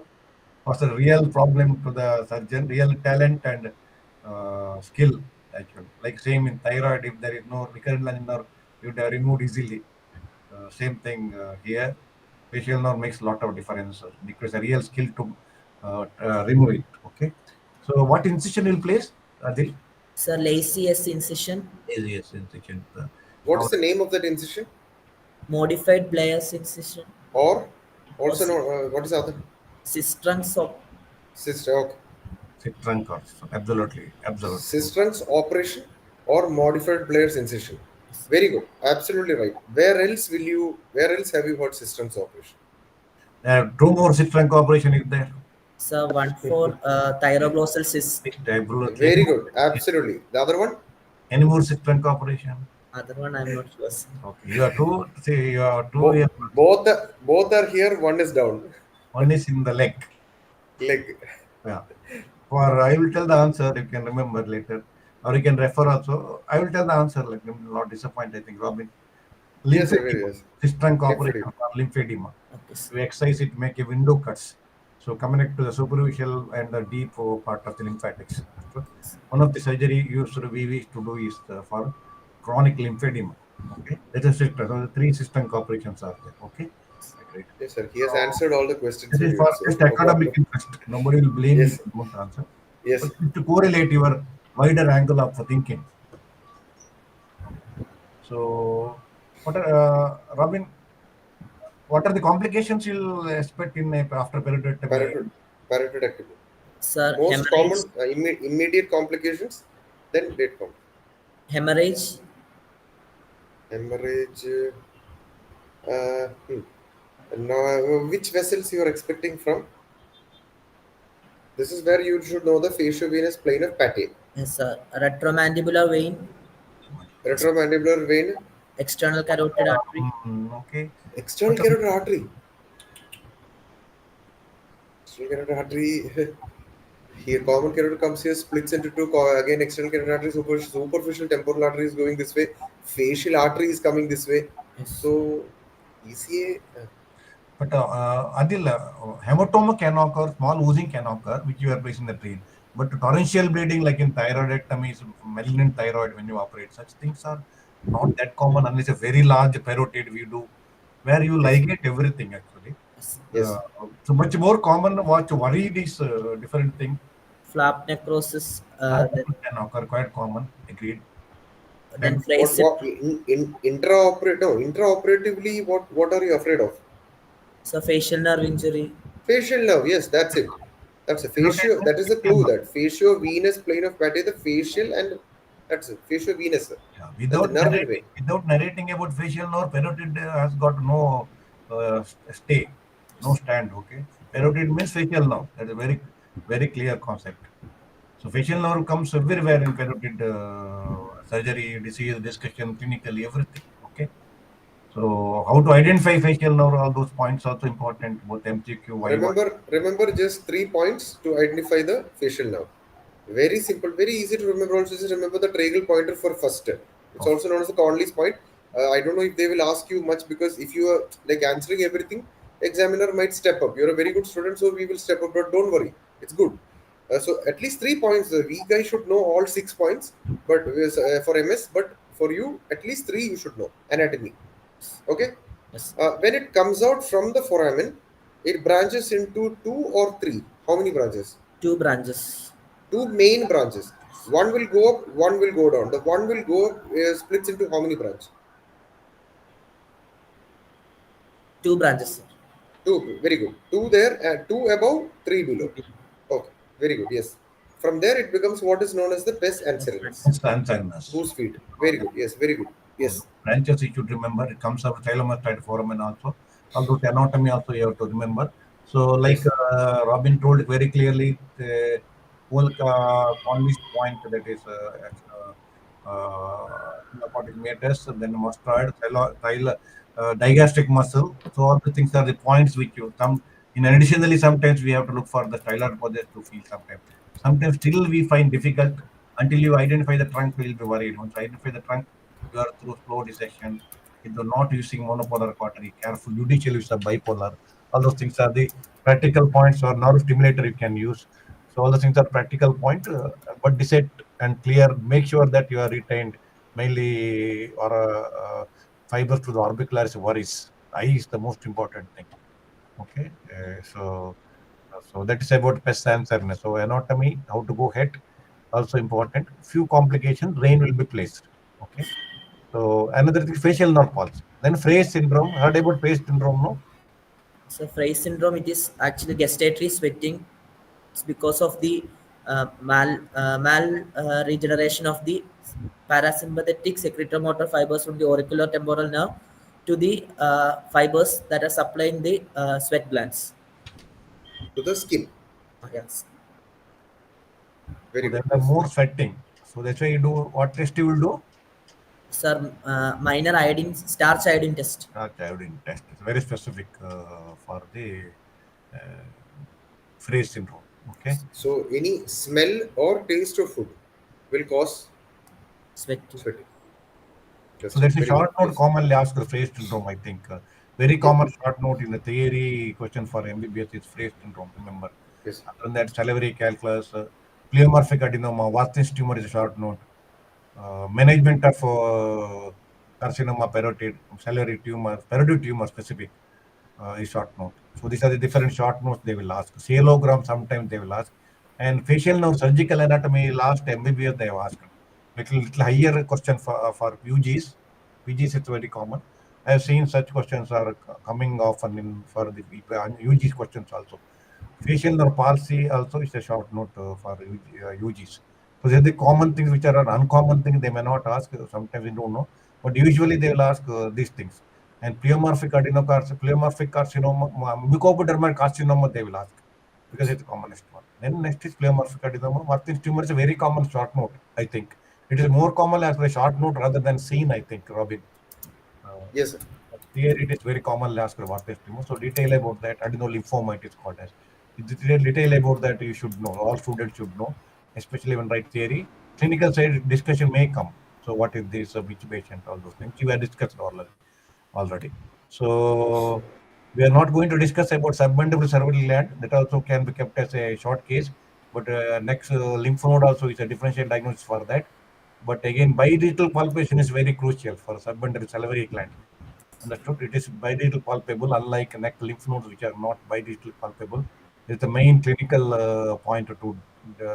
S2: was a real problem to the surgeon, real talent and skill actually. Like same in thyroid, if there is no recurrent line nerve, you would have removed easily. Same thing here. Facial nerve makes a lot of difference because a real skill to remove it. Okay. So what incision will place, Adil?
S3: Sir, lacy S incision,
S2: Yes, incision.
S4: What
S2: Our
S4: is the name of that incision?
S3: modified Blair's incision,
S4: Or
S3: or
S4: also no, what is the other?
S3: cistrons of
S4: Sister. Okay.
S2: trunk also. Absolutely, absolutely.
S4: Cistern's operation or modified Blair's incision. Very good. Absolutely right. Where else will you? Where else have you heard cistern's operation?
S2: Two more trunk operation is there.
S3: sir one for thyroglossal cyst.
S2: Absolutely.
S4: Very good. Absolutely. The other one?
S2: Any more trunk operation?
S3: Other one I'm not sure, sir.
S2: Okay, you are two. See, you are two.
S4: Both are here. One is down.
S2: One is in the leg.
S4: Leg.
S2: Yeah. For I will tell the answer. You can remember later, or you can refer also. I will tell the answer. Like not disappoint. I think Robin.
S4: Yes, sir. Very
S2: Lymphedema.
S4: yes.
S2: Trunk operation
S4: Lymphedema.
S2: for lymphedema.
S3: Okay, sir.
S2: We exercise it, make a window cuts. So connect to the superficial and the deep part of the lymphatics. So one of the surgery used to we wish to do is for chronic lymphedema. Okay, that is it. So the three system corporations are there. Okay, great.
S4: Yes, sir. He has
S2: So
S4: answered all the questions
S2: this
S4: for
S2: is
S4: you,
S2: for
S4: so
S2: just
S4: no
S2: academic
S4: problem.
S2: interest. Nobody will blame you
S4: Yes,
S2: if you don't answer.
S4: yes.
S2: But to correlate your wider angle of thinking. So, what are, Robin? What are the complications you'll expect in after periodectomy?
S4: Parotid, parotidiectomy.
S3: Sir,
S4: Most
S3: hemorrhage,
S4: common immediate complications, then late come.
S3: hemorrhage,
S4: Hemorrhage. Uh, hmm. Now, which vessels you are expecting from? This is where you should know the facial-venous plane of Pate.
S3: yes, sir, retromandibular vein,
S4: Retromandibular vein,
S3: external carotid artery,
S2: Okay.
S4: external
S2: But
S4: carotid artery. External carotid artery. Here, common carotid comes here, splits into two. Again, external carotid artery, superficial temporal artery is going this way. Facial artery is coming this way.
S3: yes,
S4: So, ECA.
S2: Adil, hematoma can occur, small oozing can occur, which you are placing the drain. But torrential bleeding, like in thyroidectomy, malignant thyroid, when you operate, such things are not that common unless a very large parotid we do, where you
S4: Yes,
S2: ligate everything actually.
S3: yes.
S2: Uh,
S4: yes.
S2: so much more common what worry these different things.
S3: Flap necrosis,
S2: That can occur, quite common, agreed.
S3: then
S2: Then
S3: phrase
S4: What
S3: syndrome.
S4: in intraoperative? No, intraoperatively, what are you afraid of?
S3: So facial nerve injury,
S4: Facial nerve. Yes, that's it. That's a
S2: parotid
S4: facial.
S2: means
S4: That is a
S2: facial
S4: clue.
S2: nerve.
S4: That facial-venous plane of Pate, the facial, and that's it. Facial-venous.
S2: Yeah,
S4: That's the nerve in vein.
S2: without narrating about facial nerve, parotid has got no stay, no stand. Okay, parotid means facial nerve. That is very clear concept. So facial nerve comes everywhere in parotid surgery, disease, discussion, clinically, everything. Okay. So how to identify facial nerve? All those points also important. Both MCQ, YY.
S4: Remember just 3 points to identify the facial nerve. Very simple, very easy to remember. Also, just remember the tragal pointer for first. It's
S2: Okay.
S4: also known as the Conley's point. I don't know if they will ask you much because if you are like answering everything, examiner might step up. You're a very good student, so we will step up. But don't worry, it's good. So at least 3 points. The weak guy should know all 6 points, but for MS, but for you, at least three you should know. Anatomy. Okay.
S3: yes,
S4: When it comes out from the foramen, it branches into two or three. How many branches?
S3: two branches,
S4: Two main branches. One will go up, one will go down. The one will go up splits into how many branches?
S3: two branches, sir.
S4: Two. Very good. Two there and two above, three below. Okay. Very good. Yes. From there, it becomes what is known as the pes
S3: Yes,
S4: anserenus.
S3: branches.
S2: It's Alzheimer's.
S4: Goose feet. Very good. Yes. Very good.
S2: So
S4: Yes.
S2: branches you should remember. It comes out thylamocyte foramen also. Although anatomy also you have to remember. So like
S4: Yes.
S2: Robin told very clearly, the whole Conley's point that is aquatic meatus, then mastoid, digastric muscle. So all the things are the points which you come. In additionally, sometimes we have to look for the stylar poses to feel sometimes. Sometimes still we find difficult until you identify the trunk, we will be worried. Once you identify the trunk, you are through slow dissection. If you're not using monopolar cautery, careful judicial use of bipolar. All those things are the practical points or nerve stimulator you can use. So all the things are practical point, but decide and clear. Make sure that you are retained mainly or fibers to the orbicularis worries. Eye is the most important thing. Okay, so that is about pest answerness. So anatomy, how to go head, also important. Few complications, rain will be placed. Okay. So another thing, facial nerve pulse. Then Frey's syndrome. Heard about Frey's syndrome? No.
S3: So Frey syndrome, it is actually gestatory sweating. It's because of the mal regeneration of the parasympathetic secretomotor fibers from the auricular temporal nerve to the fibers that are supplying the sweat glands.
S4: To the skin.
S3: Yes.
S2: So
S4: Very
S2: there
S4: good.
S2: are
S4: Yes.
S2: more sweating. So that's why you do what test you will do?
S3: Sir, minor iodine, starch iodine test.
S2: Iodine test. It's very specific for the uh, Frey's syndrome. Okay.
S4: So any smell or taste of food will cause
S3: Sweating.
S4: sweating.
S2: So
S4: That's it.
S2: that's a
S4: Very good.
S2: short note
S4: Yes.
S2: commonly asked for Frey's syndrome, I think. Very
S4: Yes.
S2: common short note in the theory question for MBBS is Frey syndrome. Remember.
S4: Yes.
S2: Other than that, salivary calculus, pleomorphic adenoma, Warthin's tumor is a short note. Management of carcinoma parotid, salivary tumor, parotid tumor specific is short note. So these are the different short notes they will ask. Cielogram sometimes they will ask. And facial nerve surgical anatomy last MBBS they have asked. Little higher question for UGs. PGs it's very common. I have seen such questions are coming often in for the UGs questions also. Facial nerve palsy also is a short note for UGs. So these are the common things which are uncommon things they may not ask. Sometimes we don't know, but usually they will ask these things. And pleomorphic carcinoma, mucoepidermal carcinoma they will ask because it's the commonest one. Then next is pleomorphic adenoma. Warthin's tumor is a very common short note. I think it is more common as a short note rather than seen. I think Robin. Uh,
S4: Yes, sir.
S2: Here it is very common asked what is tumor. So detail about that, adenolymphoma it is called as. Detail about that you should know. All students should know, especially when write theory. Clinical side discussion may come. So what is this, which patient, all those things. We have discussed already. So we are not going to discuss about submandibular cervical gland. That also can be kept as a short case. But next lymph node also is a differential diagnosis for that. But again, bidigital palpation is very crucial for submandibular salivary gland. Understood? It is bidigital palpable, unlike neck lymph nodes, which are not bidigital palpable. It's the main clinical point to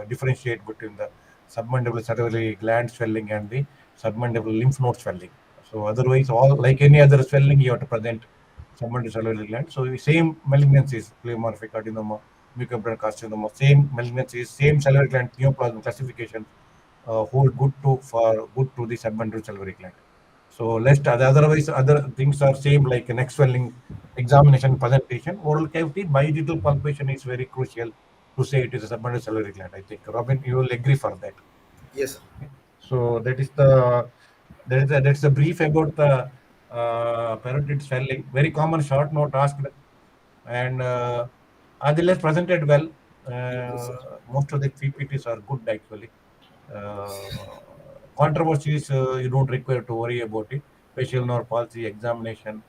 S2: differentiate between the submandibular salivary gland swelling and the submandibular lymph node swelling. So otherwise, all like any other swelling, you have to present submandibular salivary gland. So same malignancies, pleomorphic adenoma, mucoepidermal carcinoma, same malignancies, same salivary gland neoplasm classification hold good to the submandibular salivary gland. So otherwise other things are same like neck swelling, examination, presentation. Oral cavity, bidigital palpation is very crucial to say it is a submandibular salivary gland. I think Robin, you will agree for that.
S4: Yes, sir.
S2: Okay. So that's the brief about the parotid swelling. Very common short note asked, and Adil has presented well.
S4: Yes, sir.
S2: Most of the PPTs are good actually. Uh, Controversies you don't require to worry about it. Facial nerve palsy examination,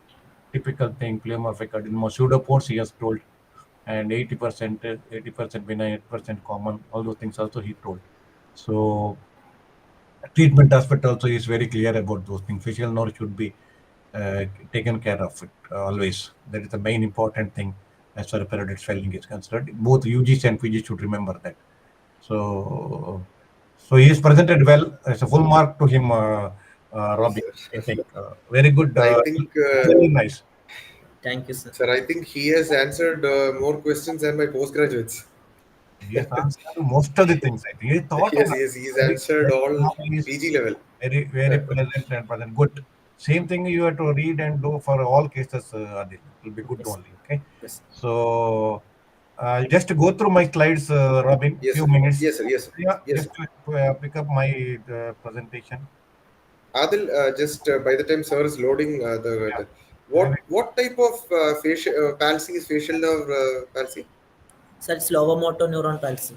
S2: typical thing. Pleomorphic adenoma, pseudopores he has told, and 80% benign, 8% common. All those things also he told. So treatment aspect also is very clear about those things. Facial nerve should be uh, taken care of it always. That is the main important thing as far as parotid swelling is concerned. Both UGs and PGs should remember that. So, so he is presented well. It's a full mark to him,
S4: Yes,
S2: Robbie. I
S4: sir.
S2: think very good.
S4: Sir, I think,
S2: Very nice.
S3: Thank you, sir.
S4: sir, I think he has answered more questions than my postgraduates.
S2: He has answered most of the things. I think he thought of
S4: Yes, yes, he's
S2: very,
S4: answered
S2: very
S4: all
S2: small. He is
S4: PG level.
S2: very pleasant and present. Good. Same thing you have to read and do for all cases, Adil. It will be good
S3: Yes,
S2: only. Okay.
S3: yes.
S2: So I'll just go through my slides, Robin.
S4: Yes,
S2: Few
S4: sir.
S2: minutes.
S4: Yes, sir. Yes, sir.
S2: Yeah,
S4: Yes,
S2: just
S4: sir.
S2: to pick up my presentation.
S4: Adil, just by the time sir is loading
S2: Yeah.
S4: the
S2: Very
S4: what type of facial palsy is facial nerve palsy?
S3: Sir, it's lower motor neuron palsy.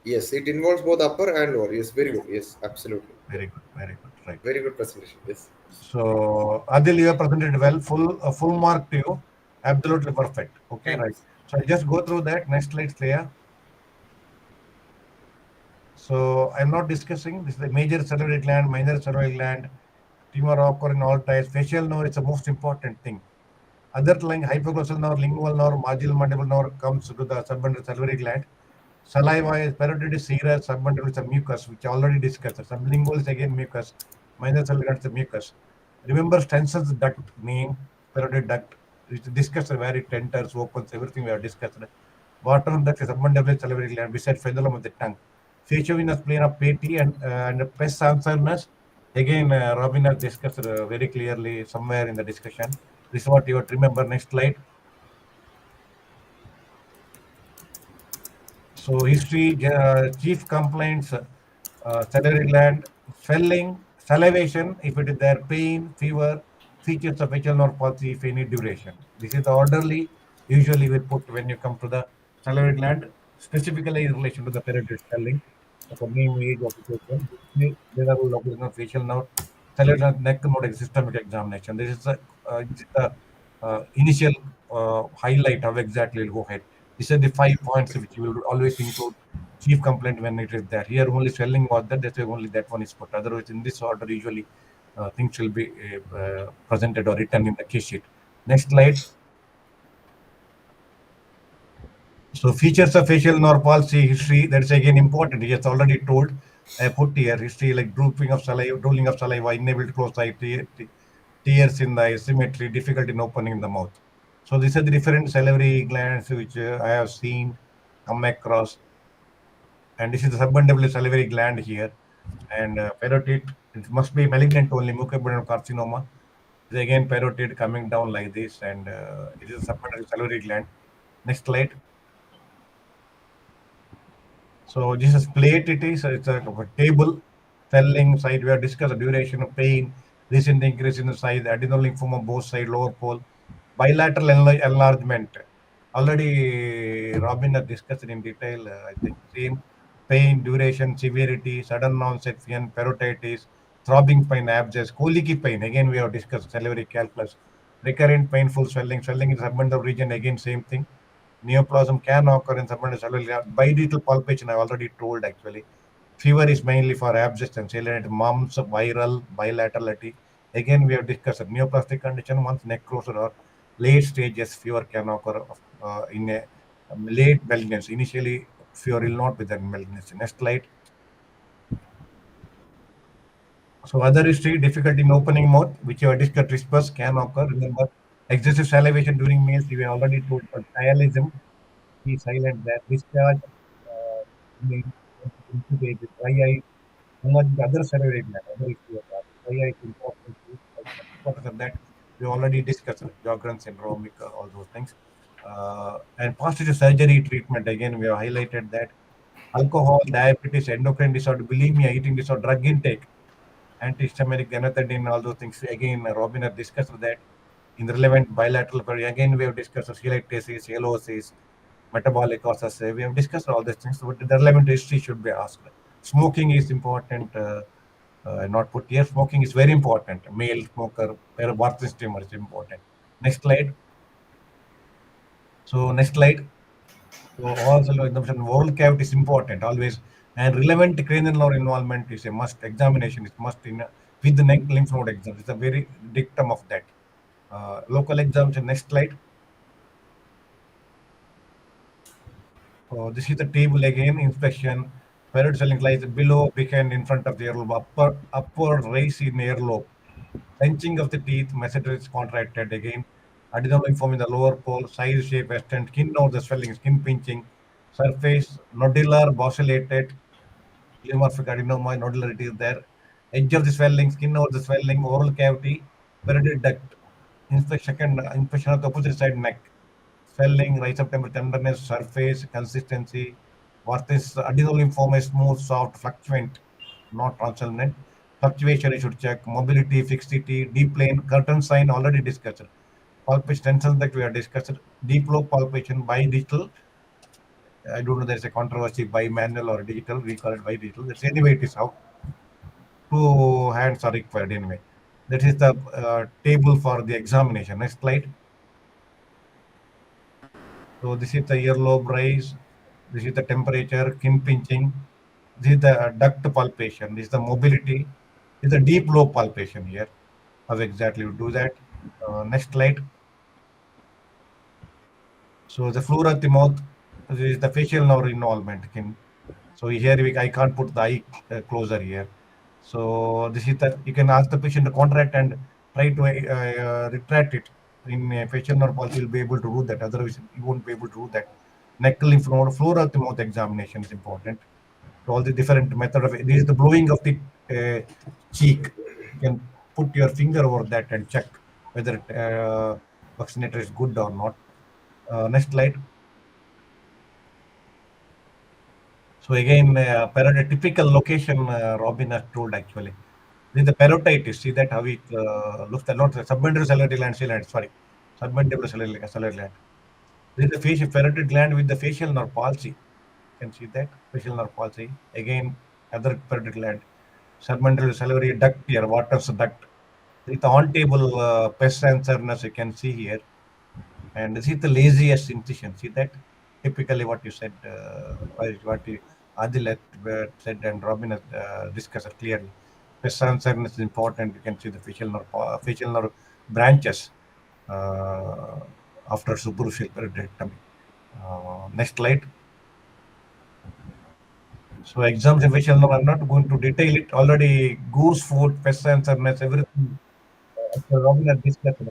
S4: Yes, it involves both upper and lower. Yes, very
S3: Yes,
S4: good. Yes, absolutely. Yeah.
S2: very good. Very good. Right.
S4: Very good presentation. Yes.
S2: So Adil, you have presented well. Full mark to you. Absolutely perfect. Okay,
S3: thank
S2: right.
S3: you.
S2: So I'll just go through that. Next slide, Leah. So I'm not discussing this is the major salivary gland, minor salivary gland, tumor occur in all types. Facial nerve is the most important thing. Other like hypoglossal nerve, lingual nerve, marginal mandible nerve comes to the submandibular salivary gland. Saliva is parotid is serous, submandibular is a mucus, which I already discussed. Sublingual is again mucus, minor salivary gland is a mucus. Remember Stenson's duct name, parotid duct, which discussed where it enters, opens, everything we have discussed. Water duct is submandibular salivary gland beside frenulum of the tongue. Facial plane of Patey and pes answerness. Again, Robin has discussed very clearly somewhere in the discussion. This is what you have to remember. Next slide. So history, chief complaints, salivary gland, swelling, salivation, if it is there, pain, fever, features of facial nerve palsy, if any duration. This is the orderly, usually we put when you come to the salivary gland, specifically in relation to the parotid swelling, for name, age, occupation. There are local facial nerve, salivary gland, neck node systemic examination. This is the initial highlight how exactly it'll go ahead. These are the 5 points which you will always include chief complaint when it is there. Here only swelling was there, that's why only that one is put. Otherwise, in this order, usually things will be presented or written in the case sheet. Next slide. So features of facial nerve palsy history, that's again important. He has already told. I put here history like drooping of saliva, drooling of saliva, unable to close eye, tears in the eye, symmetry, difficulty in opening the mouth. So these are the different salivary glands which I have seen come across. And this is the submandibular salivary gland here. And parotid, it must be malignant only, mucopollular carcinoma. Is again parotid coming down like this, and it is a submandibular salivary gland. Next slide. So this is plate. It is it's a table. Swelling side. We have discussed the duration of pain, recent increase in the size, adenal lymphoma both side lower pole, bilateral enlargement. Already Robin has discussed it in detail. I think same pain, duration, severity, sudden onset pain, parotitis, throbbing pain, abscess, colicky pain. Again, we have discussed salivary calculus, recurrent painful swelling, swelling in the submental region. Again, same thing. Neoplasm can occur in submental gland. Bilateral palpation, I already told actually. Fever is mainly for abscess and salient, mumps, viral, bilaterality. Again, we have discussed neoplastic condition. Once necrosis or late stages, fever can occur in a late malignancy. Initially, fever will not be there in malignancy. Next slide. So, other history, difficulty in opening mouth, which you have discussed, whispers can occur. Remember, excessive salivation during meals, we have already told, dialysis, be silent there. Discharge, mean, intubate, dry eye, unlike the other salivary gland, other issue of that. Dry eye is important. Importance of that, we already discussed Sjogren's syndrome, all those things. And positive surgery treatment, again, we have highlighted that. Alcohol, diabetes, endocrine disorder, bulimia, eating disorder, drug intake, antihistaminic, ganothirdine, all those things. Again, Robin has discussed that in relevant bilateral. Again, we have discussed celiac, LOCs, metabolic causes. We have discussed all these things, but the relevant history should be asked. Smoking is important. Not put here. Smoking is very important. Male smoker, birth streamer is important. Next slide. So next slide. So also oral cavity is important always, and relevant cranial nerve involvement is a must. Examination is must in with the neck lymph node exam. It's a very dictum of that. Local examination. Next slide. This is the table again. Inspection. Parrot swelling lies below, behind, in front of the earlobe. Upward raise in earlobe. Clenching of the teeth. Masseter is contracted again. Adenal lymphoma in the lower pole. Size, shape, extent. Skin over the swelling. Skin pinching. Surface nodular, bossulated. Pleomorphic adenoma, nodularity is there. Edge of the swelling. Skin over the swelling. Oral cavity. Parotid duct. Infection of the opposite side neck. Swelling, rise of temperature, tenderness, surface, consistency. What is adenal lymphoma is smooth, soft, fluctuant, not translucent. Fluctuation, you should check. Mobility, fixity, deep plane, curtain sign, already discussed. Palpation, tensile that we have discussed. Deep lobe palpation, by digital. I don't know, there's a controversy by manual or digital. We call it by digital. That's anyway, it is how two hands are required anyway. That is the table for the examination. Next slide. So this is the earlobe rise. This is the temperature, skin pinching. This is the duct palpation. This is the mobility. This is the deep lobe palpation here. How exactly you do that? Next slide. So the floor of the mouth. This is the facial nerve involvement. So here I can't put the eye closer here. So this is that you can ask the patient to contract and try to retract it. In facial nerve palsy, you'll be able to do that. Otherwise, you won't be able to do that. Neck lymph node, floor of the mouth examination is important. So all the different method of this is the blowing of the cheek. You can put your finger over that and check whether vaccinator is good or not. Next slide. So again, typical location, Robin has told actually. This is the parotitis. See that how it looks a lot. Submandibular salivary gland, sorry. Submandibular salivary gland. This is the facial parotid gland with the facial nerve palsy. You can see that facial nerve palsy. Again, other parotid gland. Submandibular salivary duct here, water's duct. With on table pest answerness, you can see here. And this is the laziest incision. See that? Typically, what you said, Adil had said, and Robin has discussed it clearly. Pes answerness is important. You can see the facial nerve branches uh, after superficial periodictomy. Next slide. So exams and facial nerve, I'm not going to detail it. Already goose food, pes answerness, everything. Robin has discussed.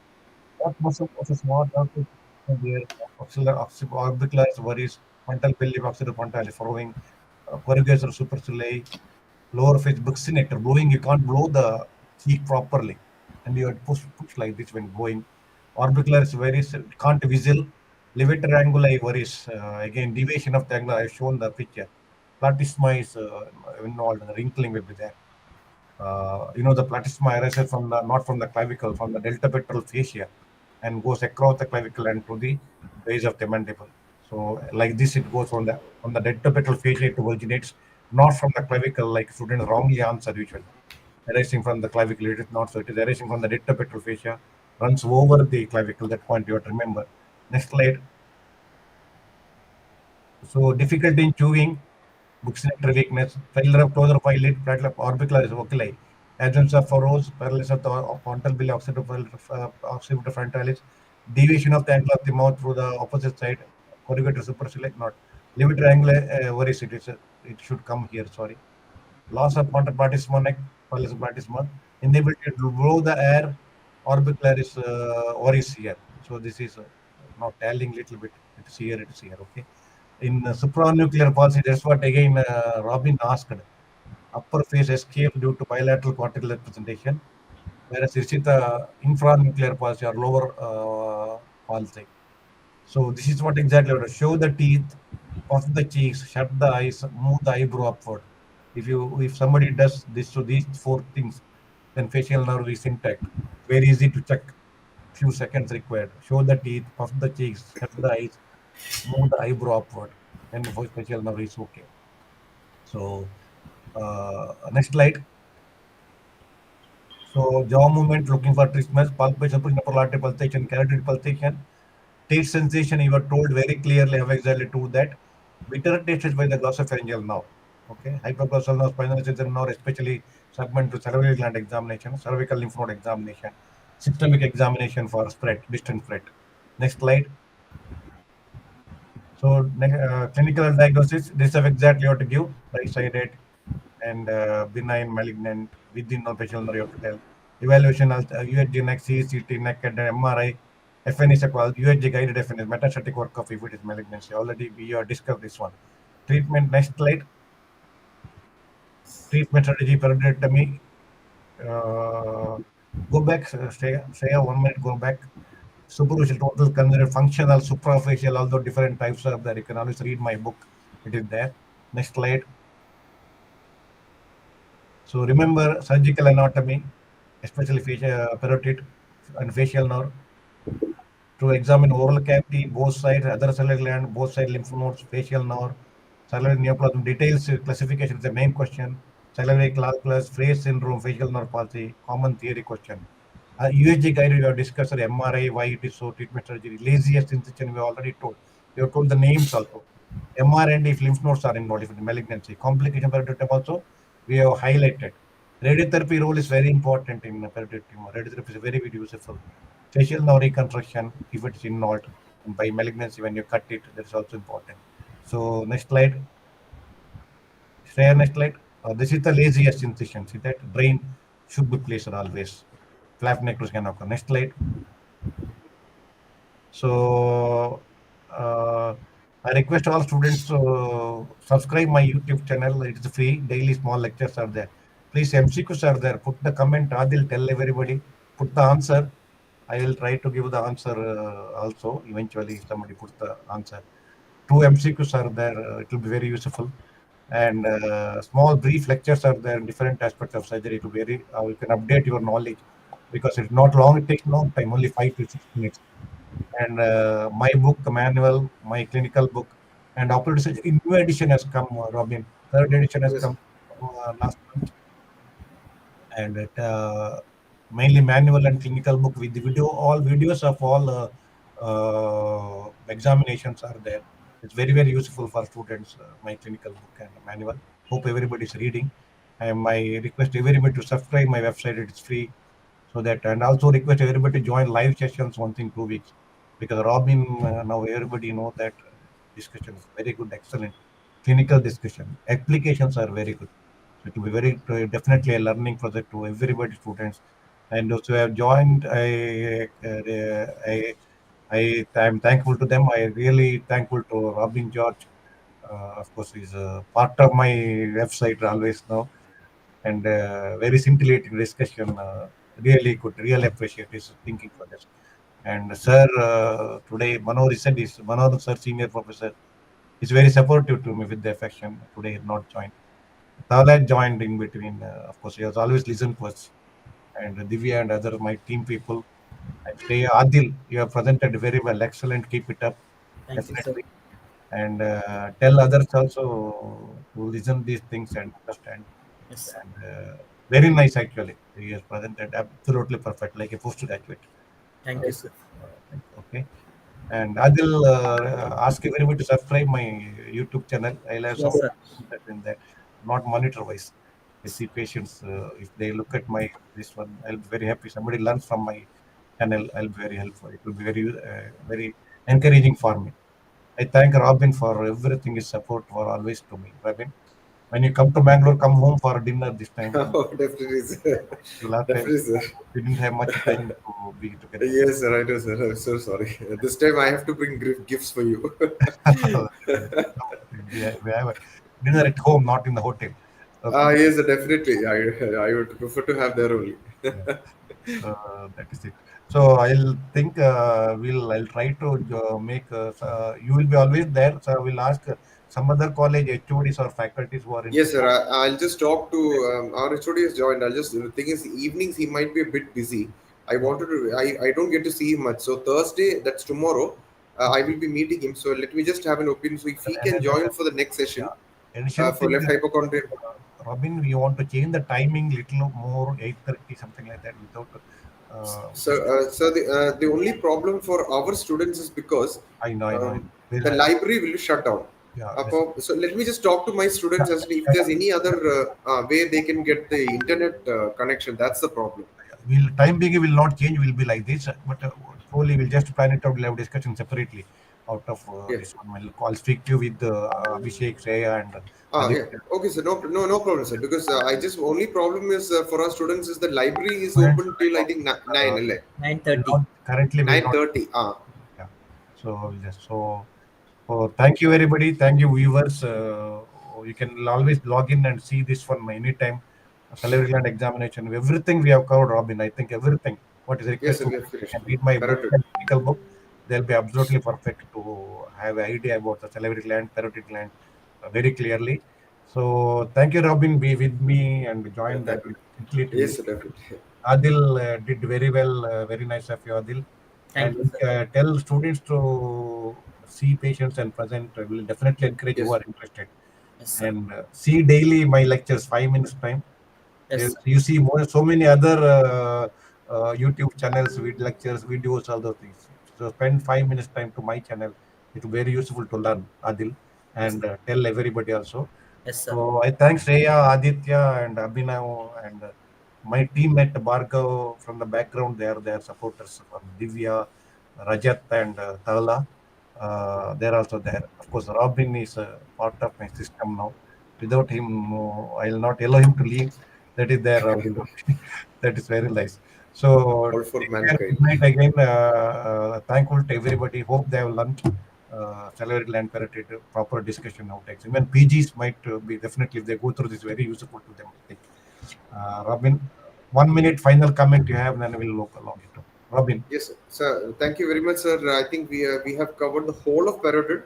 S2: What muscle causes more doubtful there? Orbicularis worries, frontal belly, oxido frontalis, following corrugator supercilii, lower face buccinator, blowing, you can't blow the cheek properly. And you have to push like this when blowing. Orbicularis worries, can't whistle. Levator anguli worries, again, deviation of the angle, I've shown the picture. Platysma is involved, the wrinkling will be there. The platysma arises from the not from the clavicle, from the deltopetal fascia, and goes across the clavicle and to the base of the mandible. So, like this, it goes from the deltopetal fascia. It originates not from the clavicle, like students wrongly answer usually. Arising from the clavicle, it is not so. It is arising from the deltopetal fascia, runs over the clavicle. That point you have to remember. Next slide. So, difficulty in chewing, buccinator weakness, failure of closer of eyelid, orbicular oculi, absence of furrows, paralysis of the frontal belly, occipital frontalis, deviation of the angle of the mouth through the opposite side, corrugator superciliary, not levator angle, worries it should come here, sorry. Loss of contraplatysma neck, paralysis platysma, inability to blow the air, orbicularis worries here. So this is not telling little bit, it is here, okay. In supranuclear palsy, that's what again Robin asked. Upper face escape due to bilateral cortical representation, whereas this is the infranuclear palsy or lower palsy. So this is what exactly show the teeth, puff the cheeks, shut the eyes, move the eyebrow upward. If somebody does this, so these four things, then facial nerve is intact. Very easy to check. Few seconds required. Show the teeth, puff the cheeks, shut the eyes, move the eyebrow upward, and the facial nerve is okay. So next slide. So jaw movement, looking for trismus, palpation, supinapolateral pulsation, carotid pulsation, taste sensation. You are told very clearly how exactly to do that. Bitter taste is by the glossopharyngeal nerve. Okay, hypoglossal nerve, spinal system nerve, especially segment to salivary gland examination, cervical lymph node examination, systemic examination for spread, distant spread. Next slide. So clinical diagnosis, this is exactly what to give, right-sided and benign, malignant, within or facial nerve you have to tell. Evaluation, UHG neck, CCT neck, and MRI, FNS, UHG guided FNS, metastatic workup if it is malignancy. Already we have discussed this one. Treatment, next slide. Treatment strategy, periodictomy. Go back, stay 1 minute, go back. Superficial, total, considered functional, suprafacial, although different types are there. You can always read my book, it is there. Next slide. So remember surgical anatomy, especially facial, parotid and facial nerve, to examine oral cavity, both sides, other salivary gland, both side lymph nodes, facial nerve, salivary neoplasm. Details classification is the main question. Salivary calculus, Fraser syndrome, facial nerve palsy, common theory question. USG guided, we have discussed the MRI, why it is so, treatment strategy, laziest incision, we already told. We have told the names also. MRND if lymph nodes are involved, if malignancy. Complication periodictum also, we have highlighted. Radiotherapy role is very important in periodictum. Radiotherapy is very, very useful. Facial nerve reconstruction, if it is involved, and by malignancy, when you cut it, that is also important. So, next slide. Share next slide. This is the laziest incision. See that brain should be placed always. Flap necrosis can occur. Next slide. So, I request all students to subscribe my YouTube channel. It is free. Daily small lectures are there. Please, MCQs are there. Put the comment. Adil, tell everybody. Put the answer. I will try to give the answer also. Eventually, if somebody puts the answer. Two MCQs are there. It will be very useful. And small brief lectures are there in different aspects of surgery to very you can update your knowledge because it's not long. It takes long time, only 5 to 6 minutes. And my book manual, my clinical book, and operator surgery. New edition has come, Robin. Third edition has
S4: Yes.
S2: come last month, and it mainly manual and clinical book with the video, all videos of all examinations are there. It's very, very useful for students, my clinical book and manual. Hope everybody is reading. And my request everybody to subscribe my website. It's free. So that, and also request everybody to join live sessions once in 2 weeks, because Robin, now everybody know that discussion is very good, excellent clinical discussion. Applications are very good. So it will be very definitely a learning project to everybody, students, and those who have joined. I'm thankful to them. I really thankful to Robin George. Of course, he's a part of my website always now, and very scintillating discussion. Really good. Really appreciate his thinking for this. And sir, today Manoharan Sir, senior professor, is very supportive to me with the affection. Today he had not joined. Tala joined in between. Of course, he has always listened to us. And Divya and other my team people. And Shreya, Adil, you have presented very well. Excellent. Keep it up.
S3: Thank you, sir.
S2: Definitely. And tell others also to listen these things and understand.
S3: Yes,
S2: And very nice, actually. He has presented absolutely perfect, like a postgraduate.
S3: thank you,
S2: Uh,
S3: sir.
S2: okay. And I will ask everybody to subscribe my YouTube channel. I'll have
S3: Sure,
S2: some
S3: sir.
S2: content in there, not monitor wise. I see patients. If they look at my this one, I'll be very happy. Somebody learns from my channel. I'll be very helpful. It will be very encouraging for me. I thank Robin for everything his support for always to me. Robin, when you come to Bangalore, come home for dinner this time.
S4: Oh, definitely, sir.
S2: Last time
S4: Definitely, sir.
S2: we didn't have much time to be together.
S4: Yes, sir, I know, sir. I'm so sorry. This time I have to bring gifts for you.
S2: We have a dinner at home, not in the hotel. Okay.
S4: Yes, sir, definitely. I would prefer to have there only.
S2: Yeah. That is it. So I'll try to make you will be always there. So we'll ask some other college HODs or faculties who are
S4: Yes,
S2: interested.
S4: sir. I'll just talk to our HOD has joined. I'll just the thing is evenings he might be a bit busy. I don't get to see him much. So Thursday, that's tomorrow. I will be meeting him. So let me just have an opinion. So if he can
S2: Another,
S4: join for the next session
S2: yeah. Additional
S4: for
S2: thing,
S4: left hypochondria.
S2: Robin, we want to change the timing little more, 8:30, something like that, without
S4: So,
S2: just.
S4: the only problem for our students is because
S2: I know.
S4: um,
S2: We'll,
S4: the library will shut down.
S2: yeah,
S4: So let me just talk to my students as to if there's any other way they can get the internet connection. That's the problem.
S2: will time being will not change. Will be like this, but slowly we'll just plan it out. We'll have discussion separately out of
S4: Yeah.
S2: this one. I'll speak to you with Abhishek, Shreya, and
S4: Yeah.
S2: Aditya.
S4: Okay, sir. No problem, sir. Because I just only problem is for our students is the library is
S2: Students
S4: open till I
S2: will
S4: think
S2: not,
S4: nine, LA.
S2: will
S3: 9:30.
S2: not currently will not.
S4: 9:30.
S2: Yeah. So we'll just so thank you everybody. Thank you viewers. You can always log in and see this one anytime. Salary land examination, everything we have covered, Robin. I think everything. What is
S4: Yes,
S2: required
S4: sir.
S2: to
S4: We have
S2: they
S4: finished.
S2: can read my book
S4: Parrot.
S2: and medical book. They'll be absolutely perfect to have an idea about the salivary gland, parotid gland very clearly. So thank you, Robin, be with me and join that
S4: Thank you.
S2: scintillating
S4: Yes, sir.
S2: discussion.
S4: Definitely.
S2: Adil did very well, very nice of you, Adil. And
S3: Thank you, sir.
S2: tell students to see patients and present. I will definitely encourage who
S4: Yes.
S2: are interested.
S3: Yes, sir.
S2: And see daily my lectures, 5 minutes time.
S3: Yes, sir.
S2: You see so many other YouTube channels with lectures, videos, all those things. So spend 5 minutes time to my channel. It's very useful to learn, Adil,
S3: Yes,
S2: and tell everybody also.
S3: yes, sir.
S2: So I thank Shreya, Aditya, and Abhinav, and my team at Bargav from the background. They are supporters from Divya, Rajat, and Tala. They're also there. Of course, Robin is part of my system now. Without him, I'll not allow him to leave. That is there, Robin. That is very nice. So
S4: All for
S2: take care.
S4: mankind.
S2: Good night again. Thankful to everybody. Hope they have learned salary gland parotid proper discussion how to even PGs might be definitely if they go through this very useful to them. I think. Robin, 1 minute final comment you have, then we'll look along it. Robin.
S4: Yes, sir. Sir, thank you very much, sir. I think we have covered the whole of parotid,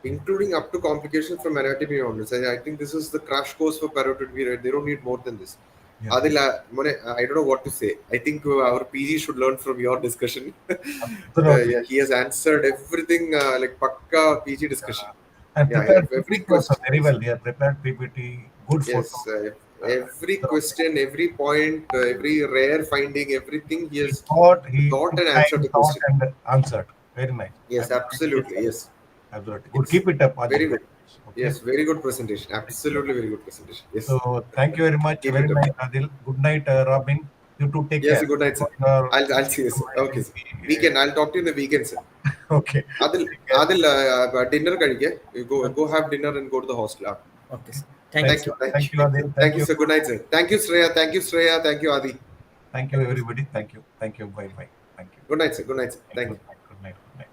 S4: including up to complications from anatomy onwards. I think this is the crash course for parotid. They don't need more than this.
S2: Yeah,
S4: Adil, I don't know what to say. I think our PG should learn from your discussion.
S2: absolutely.
S4: Yeah, he has answered everything like pakka PG discussion.
S2: And
S4: Yeah,
S2: prepared
S4: every
S2: PPT also
S4: question.
S2: very well. They are prepared PPT, good photos.
S4: Yes,
S2: Uh,
S4: every
S2: absolutely.
S4: question, every point, every rare finding, everything he has
S2: He
S4: thought and
S2: took
S4: answered
S2: time,
S4: the
S2: thought,
S4: question.
S2: and answered. Very nice.
S4: Yes, absolutely. Yes.
S2: Absolutely. Good. Keep it up,
S4: Very
S2: Adil.
S4: good.
S2: Okay.
S4: Yes, very good presentation. Absolutely very good presentation. Yes.
S2: So thank you very much.
S4: Keep
S2: Very
S4: it up.
S2: nice, Adil. Good night, Robin. You too take
S4: Yes,
S2: care.
S4: good night, sir. I'll see you, sir. Okay, sir. Weekend. I'll talk to you in the weekend, sir.
S2: Okay.
S4: Adil,
S2: Take care.
S4: dinner kariye. You go have dinner and go to the hostel.
S3: Okay, sir. Thank you,
S4: Thank
S3: sir.
S4: you. Thank
S2: Thank you,
S4: you.
S2: Adil.
S4: Thank
S2: Thank
S4: you,
S2: you.
S4: sir. Good night, sir. Thank you, Shreya. Thank you, Shreya. Thank you, Adi.
S2: Thank you, everybody. Thank you. Thank you. Bye bye. Thank you.
S4: Good night, sir. Good night, sir.
S2: Thank
S4: Thank
S2: you.
S4: you.
S2: Good night. Good night.